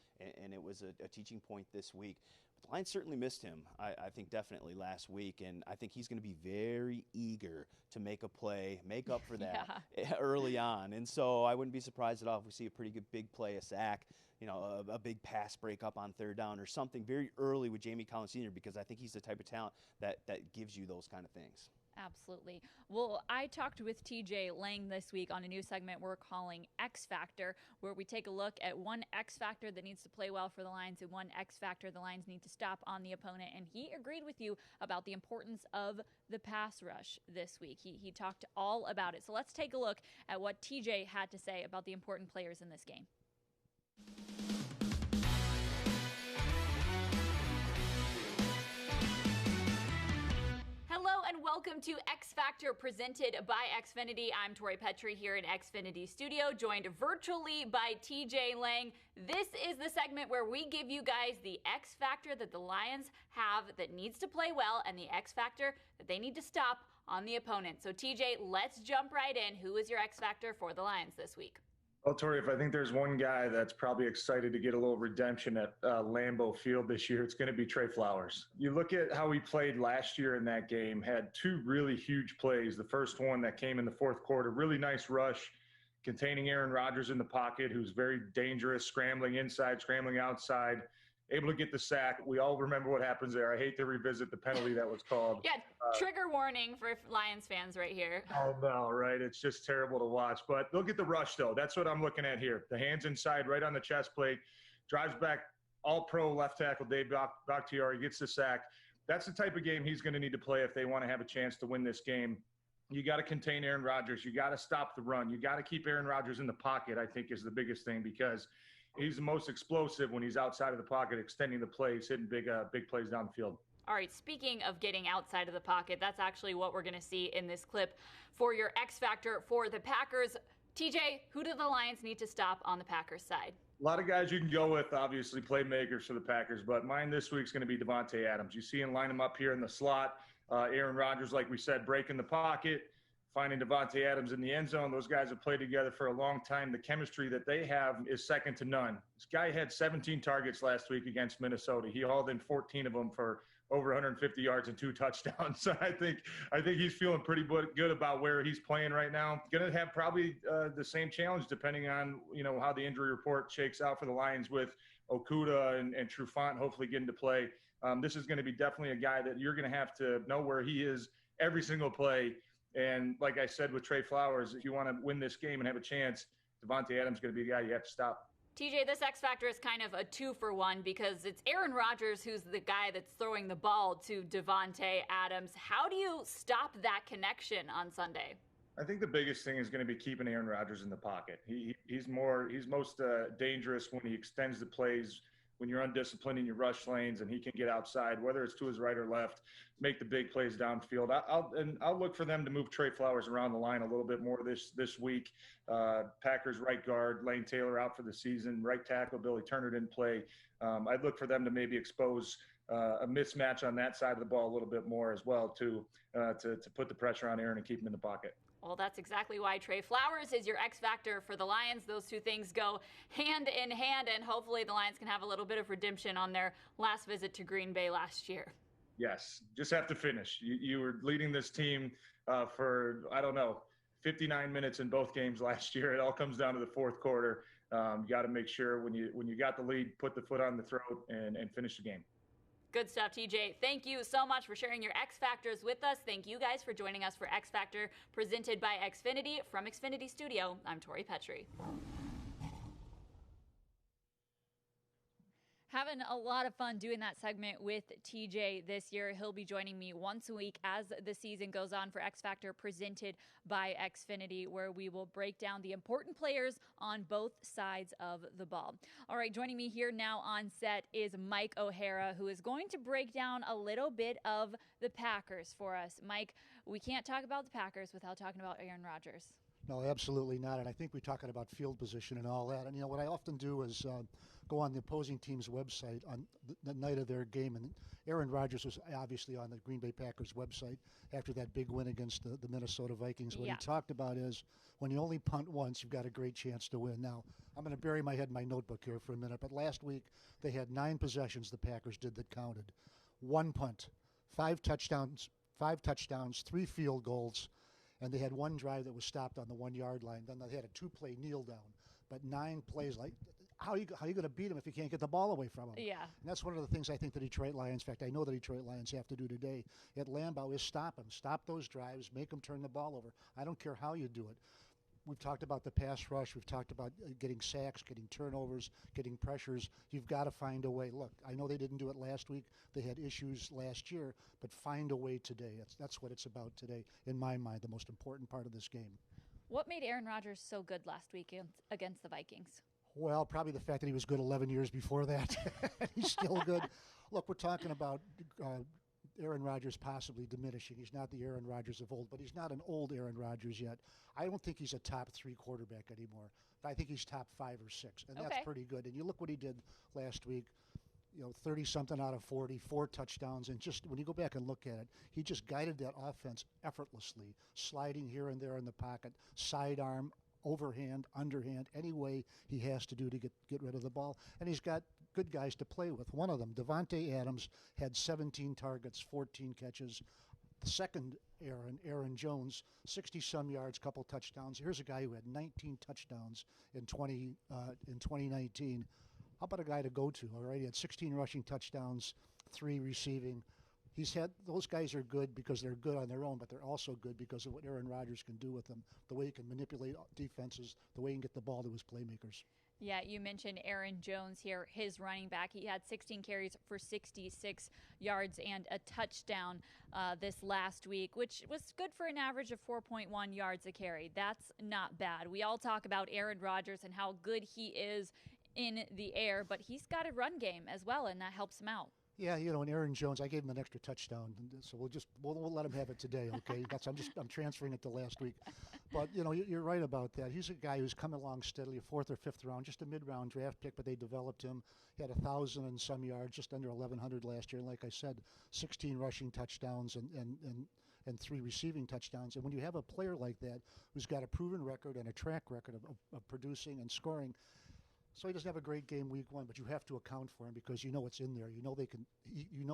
and it was a teaching point this week. But the Lions certainly missed him, I think, definitely last week, and I think he's going to be very eager to make a play, make up for that early on. And so I wouldn't be surprised at all if we see a pretty good big play, a sack, a big pass break up on third down or something very early with Jamie Collins Sr., because I think he's the type of talent that gives you those kind of things. Absolutely. Well, I talked with TJ Lang this week on a new segment we're calling X Factor, where we take a look at one X Factor that needs to play well for the Lions and one X Factor the Lions need to stop on the opponent. And he agreed with you about the importance of the pass rush this week. He talked all about it. So let's take a look at what TJ had to say about the important players in this game. Hello and welcome to X Factor presented by Xfinity. I'm Tori Petry here in Xfinity Studio, joined virtually by TJ Lang. This is the segment where we give you guys the X Factor that the Lions have that needs to play well and the X Factor that they need to stop on the opponent. So TJ, let's jump right in. Who is your X Factor for the Lions this week? Well, Tori, if I think there's one guy that's probably excited to get a little redemption at Lambeau Field this year, it's going to be Trey Flowers. You look at how he played last year in that game, had 2 really huge plays. The first one that came in the fourth quarter, really nice rush, containing Aaron Rodgers in the pocket, who's very dangerous, scrambling inside, scrambling outside, able to get the sack. We all remember what happens there. I hate to revisit the penalty that was called. Yeah, trigger warning for Lions fans right here. Oh, no, right? It's just terrible to watch. But look at the rush, though. That's what I'm looking at here. The hands inside, right on the chest plate, drives back, all-pro left tackle Dave Bakhtiari, gets the sack. That's the type of game he's going to need to play if they want to have a chance to win this game. You got to contain Aaron Rodgers. You got to stop the run. You got to keep Aaron Rodgers in the pocket, I think, is the biggest thing, because he's the most explosive when he's outside of the pocket, extending the plays, hitting big plays down the field. All right, speaking of getting outside of the pocket, that's actually what we're going to see in this clip for your X Factor for the Packers. TJ, who do the Lions need to stop on the Packers side? A lot of guys you can go with, obviously, playmakers for the Packers, but mine this week's going to be Davante Adams. You see him line him up here in the slot. Aaron Rodgers, like we said, breaking the pocket, finding Davante Adams in the end zone. Those guys have played together for a long time. The chemistry that they have is second to none. This guy had 17 targets last week against Minnesota. He hauled in 14 of them for over 150 yards and 2 touchdowns. So I think he's feeling pretty good about where he's playing right now. Going to have probably the same challenge depending on, how the injury report shakes out for the Lions with Okudah and Trufant hopefully getting to play. This is going to be definitely a guy that you're going to have to know where he is every single play. And like I said with Trey Flowers, if you want to win this game and have a chance, Davante Adams is going to be the guy you have to stop. TJ, this X Factor is kind of a 2-for-1 because it's Aaron Rodgers who's the guy that's throwing the ball to Davante Adams. How do you stop that connection on Sunday? I think the biggest thing is going to be keeping Aaron Rodgers in the pocket. He's most dangerous when he extends the plays, when you're undisciplined in your rush lanes and he can get outside, whether it's to his right or left, make the big plays downfield. I'll look for them to move Trey Flowers around the line a little bit more this week. Packers right guard, Lane Taylor out for the season, right tackle, Billy Turner didn't play. I'd look for them to maybe expose a mismatch on that side of the ball a little bit more as well to put the pressure on Aaron and keep him in the pocket. Well, that's exactly why Trey Flowers is your X Factor for the Lions. Those two things go hand in hand, and hopefully the Lions can have a little bit of redemption on their last visit to Green Bay last year. Yes, just have to finish. You were leading this team for, 59 minutes in both games last year. It all comes down to the fourth quarter. You got to make sure when you got the lead, put the foot on the throat and finish the game. Good stuff, TJ. Thank you so much for sharing your X Factors with us. Thank you guys for joining us for X Factor, presented by Xfinity. From Xfinity Studio, I'm Tori Petry. Having a lot of fun doing that segment with TJ this year. He'll be joining me once a week as the season goes on for X Factor, presented by Xfinity, where we will break down the important players on both sides of the ball. All right, joining me here now on set is Mike O'Hara, who is going to break down a little bit of the Packers for us. Mike, we can't talk about the Packers without talking about Aaron Rodgers. No, absolutely not. And I think we're talking about field position and all that. And, what I often do is go on the opposing team's website on the night of their game. And Aaron Rodgers was obviously on the Green Bay Packers website after that big win against the Minnesota Vikings. What he talked about is when you only punt once, you've got a great chance to win. Now, I'm going to bury my head in my notebook here for a minute. But last week, they had 9 possessions the Packers did that counted. 1 punt, 5 touchdowns, 3 field goals. And they had 1 drive that was stopped on the 1-yard line. Then they had a 2-play kneel down. But 9 plays, how are you going to beat them if you can't get the ball away from them? Yeah. And that's one of the things I think the Detroit Lions, in fact, I know the Detroit Lions have to do today at Lambeau is stop them. Stop those drives. Make them turn the ball over. I don't care how you do it. We've talked about the pass rush. We've talked about getting sacks, getting turnovers, getting pressures. You've got to find a way. Look, I know they didn't do it last week. They had issues last year, but find a way today. That's what it's about today, in my mind, the most important part of this game. What made Aaron Rodgers so good last week against the Vikings? Well, probably the fact that he was good 11 years before that. He's still good. Look, we're talking about Aaron Rodgers possibly diminishing. He's not the Aaron Rodgers of old, but he's not an old Aaron Rodgers yet. I don't think he's a top 3 quarterback anymore. I think he's top 5 or 6, and that's pretty good. And you look what he did last week, 30-something out of 40, 4 touchdowns, and just when you go back and look at it, he just guided that offense effortlessly, sliding here and there in the pocket, sidearm, overhand, underhand, any way he has to do to get rid of the ball. And he's got good guys to play with. One of them, Davante Adams, had 17 targets, 14 catches. The second Aaron Jones, 60-some yards, couple touchdowns. Here's a guy who had 19 touchdowns in 2019. How about a guy to go to? All right, he had 16 rushing touchdowns, 3 receiving. Those guys are good because they're good on their own, but they're also good because of what Aaron Rodgers can do with them, the way he can manipulate defenses, the way he can get the ball to his playmakers. Yeah, you mentioned Aaron Jones here, his running back. He had 16 carries for 66 yards and a touchdown this last week, which was good for an average of 4.1 yards a carry. That's not bad. We all talk about Aaron Rodgers and how good he is in the air, but he's got a run game as well, and that helps him out. Yeah, and Aaron Jones, I gave him an extra touchdown, so we'll let him have it today, okay? I'm transferring it to last week. But, you're right about that. He's a guy who's come along steadily, a 4th or 5th round, just a mid-round draft pick, but they developed him. He had 1,000 and some yards, just under 1,100 last year. And like I said, 16 rushing touchdowns and 3 receiving touchdowns. And when you have a player like that who's got a proven record and a track record of producing and scoring, so he doesn't have a great game week 1, but you have to account for him because you know it's in there. You know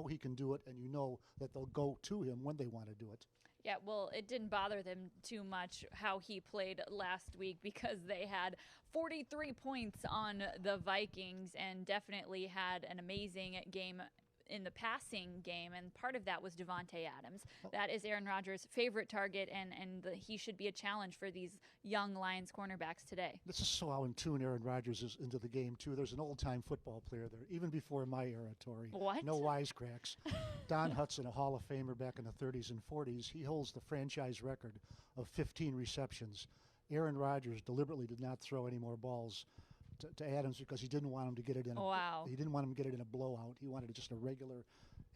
he can do it, and you know that they'll go to him when they want to do it. Yeah, well, it didn't bother them too much how he played last week because they had 43 points on the Vikings and definitely had an amazing game in the passing game, and part of that was Davante Adams. That is Aaron Rodgers' favorite target, and he should be a challenge for these young Lions cornerbacks today. This is so how in tune Aaron Rodgers is into the game, too. There's an old-time football player there, even before my era, Tori. What? No wisecracks. Don Hudson, a Hall of Famer back in the 30s and 40s, he holds the franchise record of 15 receptions. Aaron Rodgers deliberately did not throw any more balls to Adams because he didn't want him to get it in. He didn't want him to get it in a blowout. He wanted just a regular,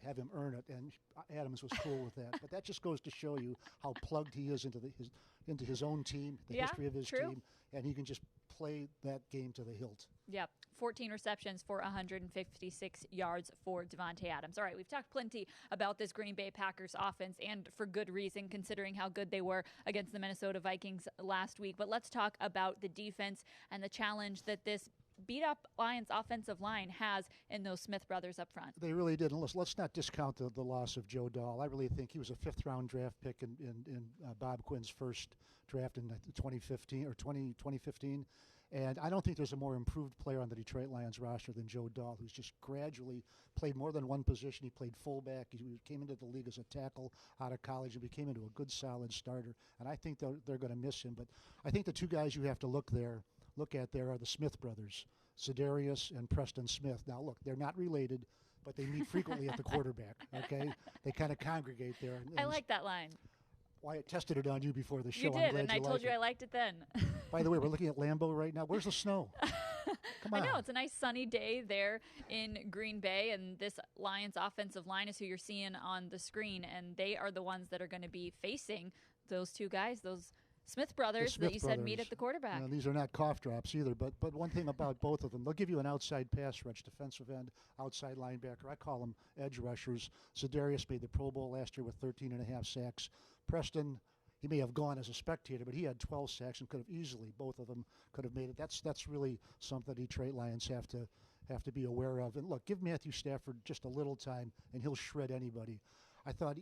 have him earn it, and Adams was cool with that. But that just goes to show you how plugged he is into his own team, the history of his team, and he can just play that game to the hilt. Yep. 14 receptions for 156 yards for Davante Adams. All right, we've talked plenty about this Green Bay Packers offense, and for good reason, considering how good they were against the Minnesota Vikings last week. But let's talk about the defense and the challenge that this beat-up Lions offensive line has in those Smith brothers up front. They really did. And let's not discount the loss of Joe Dahl. I really think he was a 5th-round draft pick in Bob Quinn's first draft in 2015. And I don't think there's a more improved player on the Detroit Lions roster than Joe Dahl, who's just gradually played more than one position. He played fullback. He came into the league as a tackle out of college and became into a good, solid starter. And I think they're going to miss him. But I think the 2 guys you have to look at there are the Smith brothers, Za'Darius and Preston Smith. Now, look, they're not related, but they meet frequently at the quarterback, okay? They kind of congregate there. And I like that line. Well, I tested it on you before the show. You did, and I told you I liked it then. By the way, we're looking at Lambeau right now. Where's the snow? Come on. I know. It's a nice sunny day there in Green Bay, and this Lions offensive line is who you're seeing on the screen, and they are the ones that are going to be facing those 2 guys, those Smith brothers that you said meet at the quarterback. These are not cough drops either, but one thing about both of them, they'll give you an outside pass rush, defensive end, outside linebacker. I call them edge rushers. Za'Darius made the Pro Bowl last year with 13.5 sacks. Preston, he may have gone as a spectator, but he had 12 sacks and could have easily, both of them could have made it. That's really something the Detroit Lions have to be aware of. And look, give Matthew Stafford just a little time, and he'll shred anybody. I thought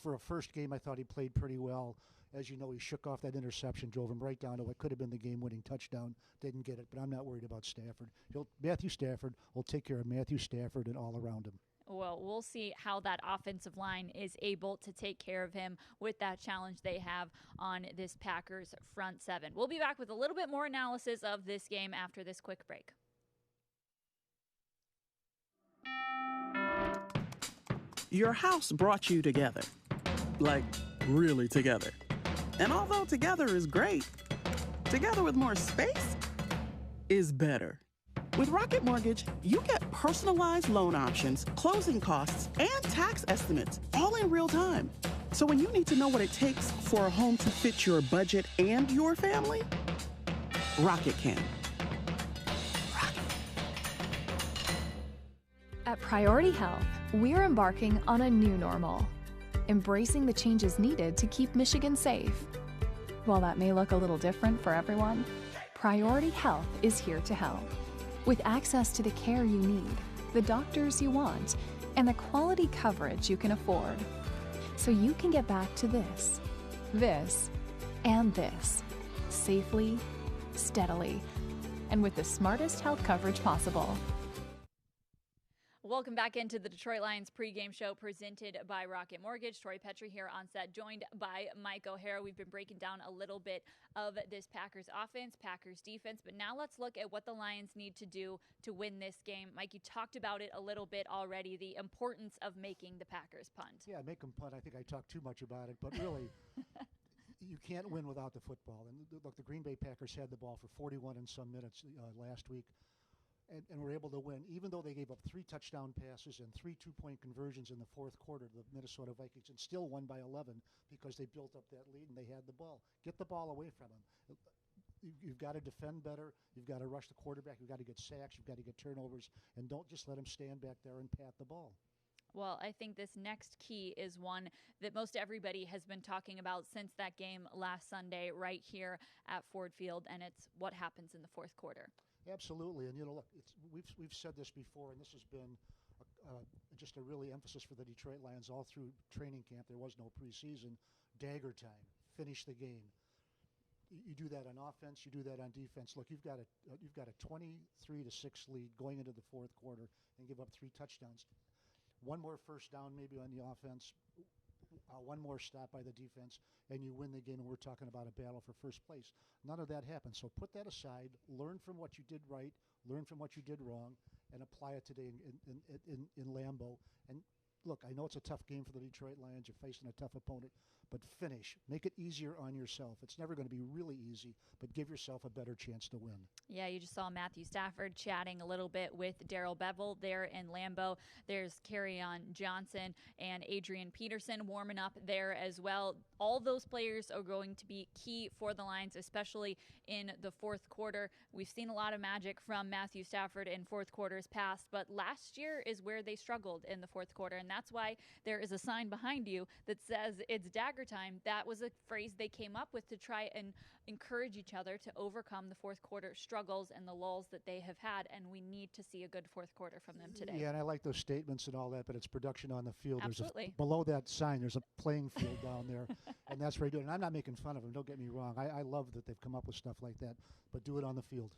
for a first game, I thought he played pretty well. As you know, he shook off that interception, drove him right down to what could have been the game-winning touchdown. Didn't get it, but I'm not worried about Stafford. Matthew Stafford will take care of Matthew Stafford and all around him. Well, we'll see how that offensive line is able to take care of him with that challenge they have on this Packers front 7. We'll be back with a little bit more analysis of this game after this quick break. Your house brought you together. Like, really together. And although together is great, together with more space is better. With Rocket Mortgage, you get personalized loan options, closing costs, and tax estimates all in real time. So when you need to know what it takes for a home to fit your budget and your family, Rocket can. At Priority Health, we're embarking on a new normal, embracing the changes needed to keep Michigan safe. While that may look a little different for everyone, Priority Health is here to help. With access to the care you need, the doctors you want, and the quality coverage you can afford. So you can get back to this, and this, safely, steadily, and with the smartest health coverage possible. Welcome back into the Detroit Lions pregame show presented by Rocket Mortgage. Tori Petry here on set, joined by Mike O'Hara. We've been breaking down a little bit of this Packers offense, Packers defense, but now let's look at what the Lions need to do to win this game. Mike, you talked about it a little bit already, the importance of making the Packers punt. Yeah, make them punt. I think I talked too much about it, but really, you can't win without the football. And look, the Green Bay Packers had the ball for 41 and some minutes last week. and were able to win, even though they gave up 3 touchdown passes and 3 two-point conversions in the fourth quarter to the Minnesota Vikings, and still won by 11 because they built up that lead and they had the ball. Get the ball away from them. You've got to defend better. You've got to rush the quarterback. You've got to get sacks. You've got to get turnovers. And don't just let them stand back there and pat the ball. Well, I think this next key is one that most everybody has been talking about since that game last Sunday right here at Ford Field, and it's what happens in the fourth quarter. Absolutely. And, look, we've said this before, and this has been just a really emphasis for the Detroit Lions all through training camp. There was no preseason. Dagger time. Finish the game. You do that on offense. You do that on defense. Look, you've got a 23-6 lead going into the fourth quarter and give up 3 touchdowns. One more first down maybe on the offense, one more stop by the defense, and you win the game, and we're talking about a battle for first place. None of that happened. So put that aside, learn from what you did right, learn from what you did wrong, and apply it today in Lambeau. And look, I know it's a tough game for the Detroit Lions. You're facing a tough opponent, but finish. Make it easier on yourself. It's never going to be really easy, but give yourself a better chance to win. Yeah, you just saw Matthew Stafford chatting a little bit with Darrell Bevel there in Lambeau. There's Kerryon Johnson and Adrian Peterson warming up there as well. All those players are going to be key for the Lions, especially in the fourth quarter. We've seen a lot of magic from Matthew Stafford in fourth quarters past, but last year is where they struggled in the fourth quarter, and that's why there is a sign behind you that says it's dagger time. That was a phrase they came up with to try and encourage each other to overcome the fourth quarter struggles and the lulls that they have had, and we need to see a good fourth quarter from them today. Yeah, and I like those statements and all that, but it's production on the field. Absolutely. Below that sign, there's a playing field down there, and that's where you do it. And I'm not making fun of them, don't get me wrong. I love that they've come up with stuff like that, but do it on the field.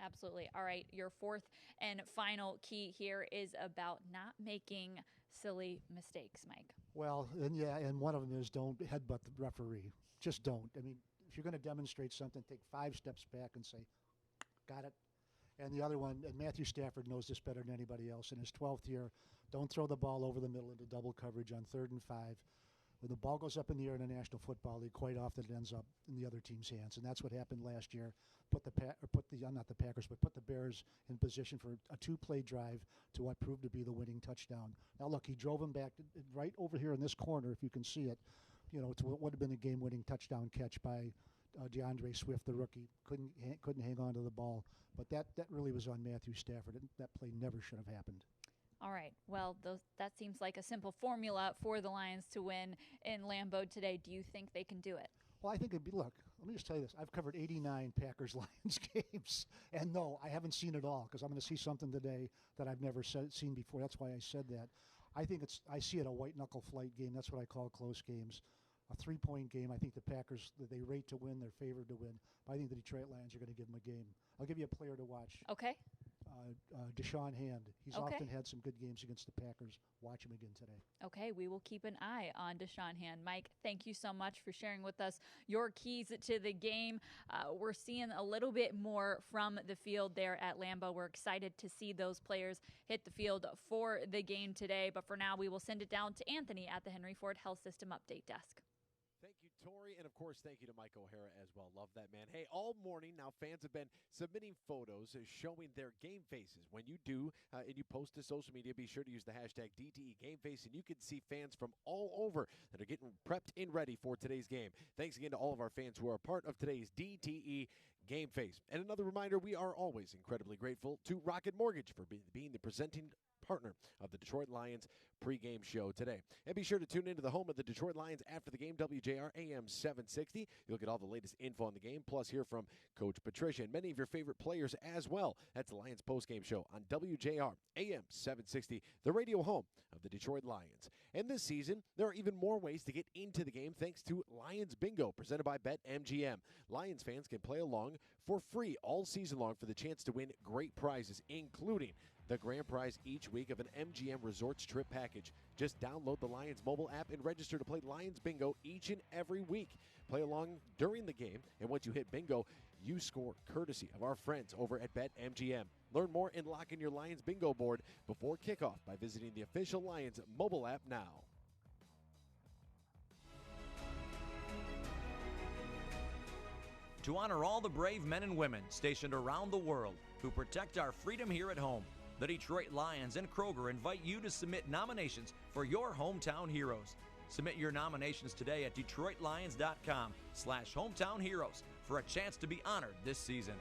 Absolutely. All right, your fourth and final key here is about not making silly mistakes, Mike. Well, and one of them is don't headbutt the referee. Just don't. I mean, if you're going to demonstrate something, take 5 steps back and say, got it. And the other one, and Matthew Stafford knows this better than anybody else, in his 12th year, don't throw the ball over the middle into double coverage on 3rd and 5. When the ball goes up in the air in the National Football League, quite often it ends up in the other team's hands, and that's what happened last year. Put the Bears in position for a 2-play drive to what proved to be the winning touchdown. Now look, he drove him back right over here in this corner, if you can see it, to what would have been a game-winning touchdown catch by DeAndre Swift, the rookie. Couldn't hang on to the ball, but that really was on Matthew Stafford. That play never should have happened. All right. Well, that seems like a simple formula for the Lions to win in Lambeau today. Do you think they can do it? Well, I think it'd be, look, let me just tell you this. I've covered 89 Packers-Lions games, and no, I haven't seen it all because I'm going to see something today that I've never seen before. That's why I said that. I see it a white-knuckle flight game. That's what I call close games. A 3-point game. I think the Packers, they rate to win. They're favored to win. But I think the Detroit Lions are going to give them a game. I'll give you a player to watch. Okay. Deshaun Hand. He's often had some good games against the Packers. Watch him again today. Okay, we will keep an eye on Deshaun Hand. Mike, thank you so much for sharing with us your keys to the game. We're seeing a little bit more from the field there at Lambeau. We're excited to see those players hit the field for the game today. But for now, we will send it down to Anthony at the Henry Ford Health System Update Desk. Thank you, Tori, and of course, thank you to Mike O'Hara as well. Love that, man. Hey, all morning now, fans have been submitting photos showing their game faces. When you do, and you post to social media, be sure to use the hashtag DTE Game Face, and you can see fans from all over that are getting prepped and ready for today's game. Thanks again to all of our fans who are a part of today's DTE Game Face. And another reminder, we are always incredibly grateful to Rocket Mortgage for being the presenting partner of the Detroit Lions pregame show today. And be sure to tune into the home of the Detroit Lions after the game, WJR AM 760. You'll get all the latest info on the game, plus hear from Coach Patricia and many of your favorite players as well. That's the Lions postgame show on WJR AM 760, the radio home of the Detroit Lions. And this season, there are even more ways to get into the game thanks to Lions Bingo, presented by BetMGM. Lions fans can play along for free all season long for the chance to win great prizes, including the grand prize each week of an MGM Resorts trip package. Just download the Lions mobile app and register to play Lions Bingo each and every week. Play along during the game, and once you hit bingo, you score courtesy of our friends over at BetMGM. Learn more and lock in your Lions Bingo board before kickoff by visiting the official Lions mobile app now. to honor all the brave men and women stationed around the world who protect our freedom here at home. The Detroit Lions and Kroger invite you to submit nominations for your hometown heroes. Submit your nominations today at DetroitLions.com/hometown heroes for a chance to be honored this season.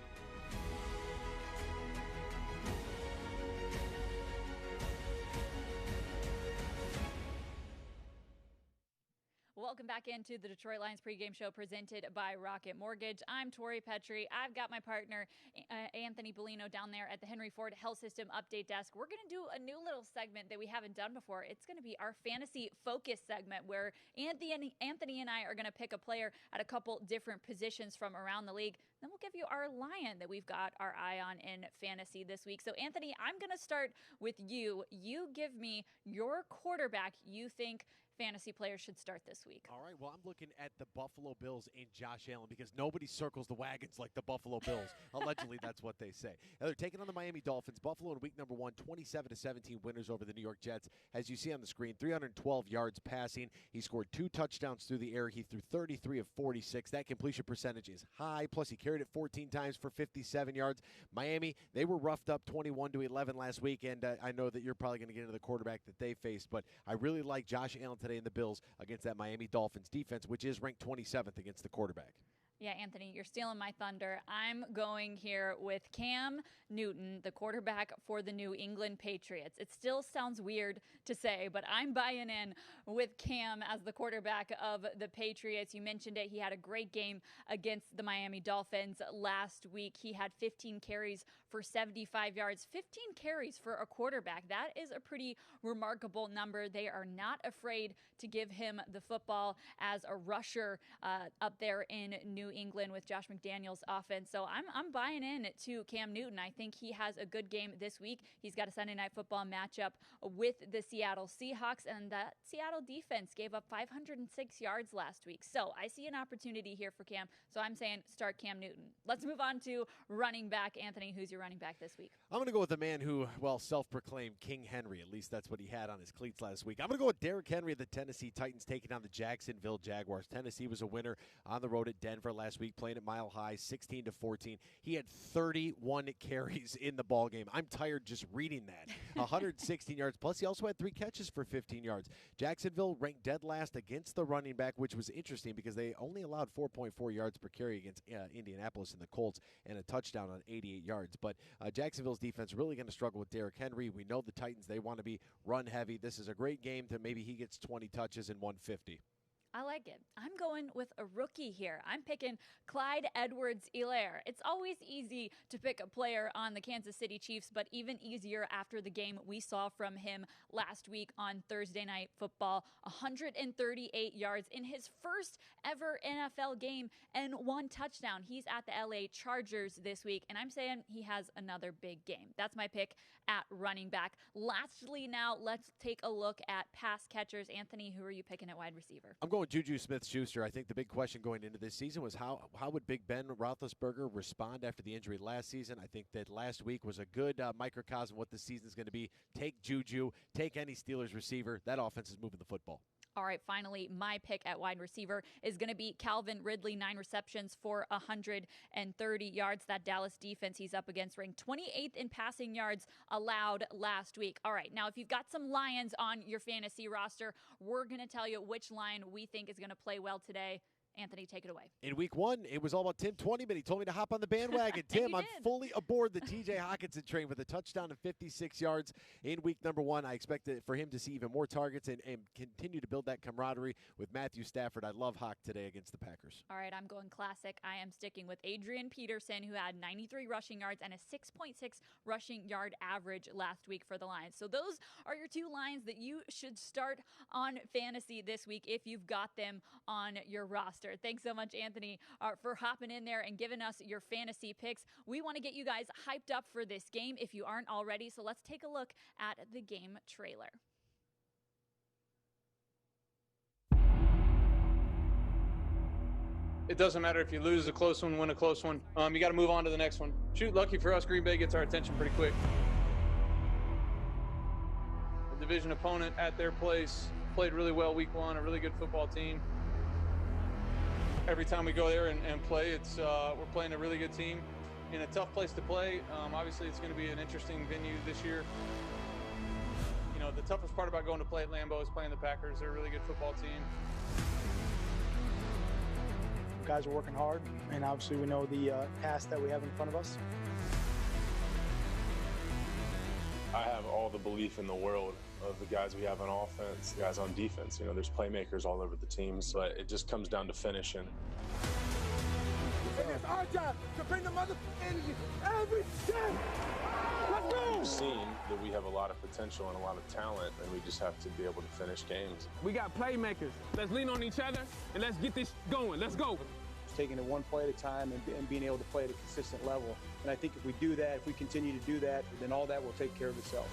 Welcome back into the Detroit Lions pregame show presented by Rocket Mortgage. I'm Tori Petry. I've got my partner, Anthony Bellino, down there at the Henry Ford Health System Update Desk. We're going to do a new little segment that we haven't done before. It's going to be our Fantasy Focus segment, where Anthony and I are going to pick a player at a couple different positions from around the league. Then we'll give you our Lion that we've got our eye on in fantasy this week. So, Anthony, I'm going to start with you. You give me your quarterback you think fantasy players should start this week. All right, well, I'm looking at the Buffalo Bills and Josh Allen because nobody circles the wagons like the Buffalo Bills. Allegedly, that's what they say. Now, they're taking on the Miami Dolphins. Buffalo in week number 1, 27-17 winners over the New York Jets. As you see on the screen, 312 yards passing. He scored 2 touchdowns through the air. He threw 33 of 46. That completion percentage is high. Plus, he carried it 14 times for 57 yards. Miami, they were roughed up 21-11 last week, and I know that you're probably going to get into the quarterback that they faced, but I really like Josh Allen today in the Bills against that Miami Dolphins defense, which is ranked 27th against the quarterback. Yeah, Anthony, you're stealing my thunder. I'm going here with Cam Newton, the quarterback for the New England Patriots. It still sounds weird to say, but I'm buying in with Cam as the quarterback of the Patriots. You mentioned it. He had a great game against the Miami Dolphins last week. He had 15 carries for 75 yards. 15 carries for a quarterback. That is a pretty remarkable number. They are not afraid to give him the football as a rusher up there in New England with Josh McDaniels' offense. So I'm buying in to Cam Newton. I think he has a good game this week. He's got a Sunday Night Football matchup with the Seattle Seahawks, and that Seattle defense gave up 506 yards last week. So I see an opportunity here for Cam. So I'm saying start Cam Newton. Let's move on to running back. Anthony, who's your running back this week? I'm going to go with a man who, well, self-proclaimed King Henry. At least that's what he had on his cleats last week. I'm going to go with Derrick Henry of the Tennessee Titans taking on the Jacksonville Jaguars. Tennessee was a winner on the road at Denver last week, playing at Mile High, 16-14. He had 31 carries in the ball game. I'm tired just reading that. 116 yards. Plus, he also had 3 catches for 15 yards. Jacksonville ranked dead last against the running back, which was interesting because they only allowed 4.4 yards per carry against Indianapolis and the Colts and a touchdown on 88 yards. But Jacksonville's defense really going to struggle with Derrick Henry. We know the Titans, they want to be run heavy. This is a great game to maybe he gets 20 touches and 150. I like it. I'm going with a rookie here. I'm picking Clyde Edwards-Helaire. It's always easy to pick a player on the Kansas City Chiefs, but even easier after the game we saw from him last week on Thursday Night Football. 138 yards in his first ever NFL game and 1 touchdown. He's at the LA Chargers this week, and I'm saying he has another big game. That's my pick at running back. Lastly, now let's take a look at pass catchers. Anthony, who are you picking at wide receiver? I'm going Juju Smith-Schuster. I think the big question going into this season was how would Big Ben Roethlisberger respond after the injury last season. I think that last week was a good microcosm of what the season is going to be. Take Juju, take any Steelers receiver. That offense is moving the football. All right, finally, my pick at wide receiver is going to be Calvin Ridley, 9 receptions for 130 yards. That Dallas defense he's up against ranked 28th in passing yards allowed last week. All right, now if you've got some Lions on your fantasy roster, we're going to tell you which Lion we think is going to play well today. Anthony, take it away. In week 1, it was all about Tim Twentyman. He told me to hop on the bandwagon. Tim, I'm fully aboard the TJ Hockenson train with a touchdown and 56 yards in week number 1. I expect for him to see even more targets and continue to build that camaraderie with Matthew Stafford. I love Hawk today against the Packers. All right, I'm going classic. I am sticking with Adrian Peterson, who had 93 rushing yards and a 6.6 rushing yard average last week for the Lions. So those are your 2 Lions that you should start on fantasy this week if you've got them on your roster. Thanks so much, Anthony, for hopping in there and giving us your fantasy picks. We want to get you guys hyped up for this game if you aren't already, so let's take a look at the game trailer. It doesn't matter if you lose a close one, win a close one. You got to move on to the next one. Shoot, lucky for us, Green Bay gets our attention pretty quick. The division opponent at their place played really well week 1, a really good football team. every time we go there and play, we're playing a really good team in a tough place to play. Obviously, it's going to be an interesting venue this year. You know, the toughest part about going to play at Lambeau is playing the Packers. They're a really good football team. Guys are working hard, and obviously we know the task that we have in front of us. I have all the belief in the world of the guys we have on offense, the guys on defense. You know, there's playmakers all over the teams, but it just comes down to finishing. It's our job to bring the motherfucking energy every day. Let's go! We've seen that we have a lot of potential and a lot of talent, and we just have to be able to finish games. We got playmakers. Let's lean on each other, and let's get this going. Let's go. Just taking it one play at a time and being able to play at a consistent level. And I think if we do that, if we continue to do that, then all that will take care of itself.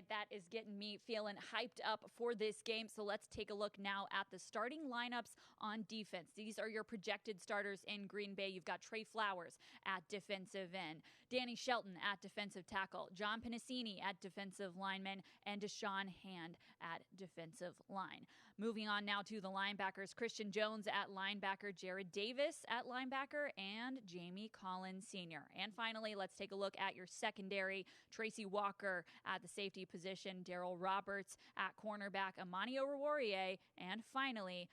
That is getting me feeling hyped up for this game. So let's take a look now at the starting lineups on defense. These are your projected starters in Green Bay. You've got Trey Flowers at defensive end, Danny Shelton at defensive tackle, John Pennicini at defensive lineman, and Deshaun Hand at defensive line. Moving on now to the linebackers, Christian Jones at linebacker, Jared Davis at linebacker, and Jamie Collins Sr. And finally, let's take a look at your secondary. Tracy Walker at the safety position, Daryl Roberts at cornerback, Amani Oruwariye, and finally,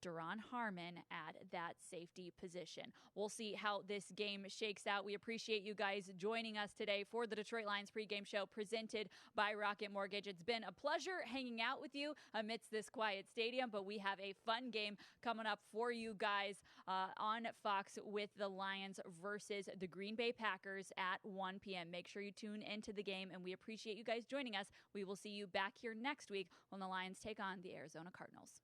Duron Harmon at that safety position. We'll see how this game shakes out. We appreciate you guys joining us today for the Detroit Lions pregame show presented by Rocket Mortgage. It's been a pleasure hanging out with you amidst this quiet stadium, but we have a fun game coming up for you guys on Fox with the Lions versus the Green Bay Packers at 1 p.m. Make sure you tune into the game, and we appreciate you guys joining us. We will see you back here next week when the Lions take on the Arizona Cardinals.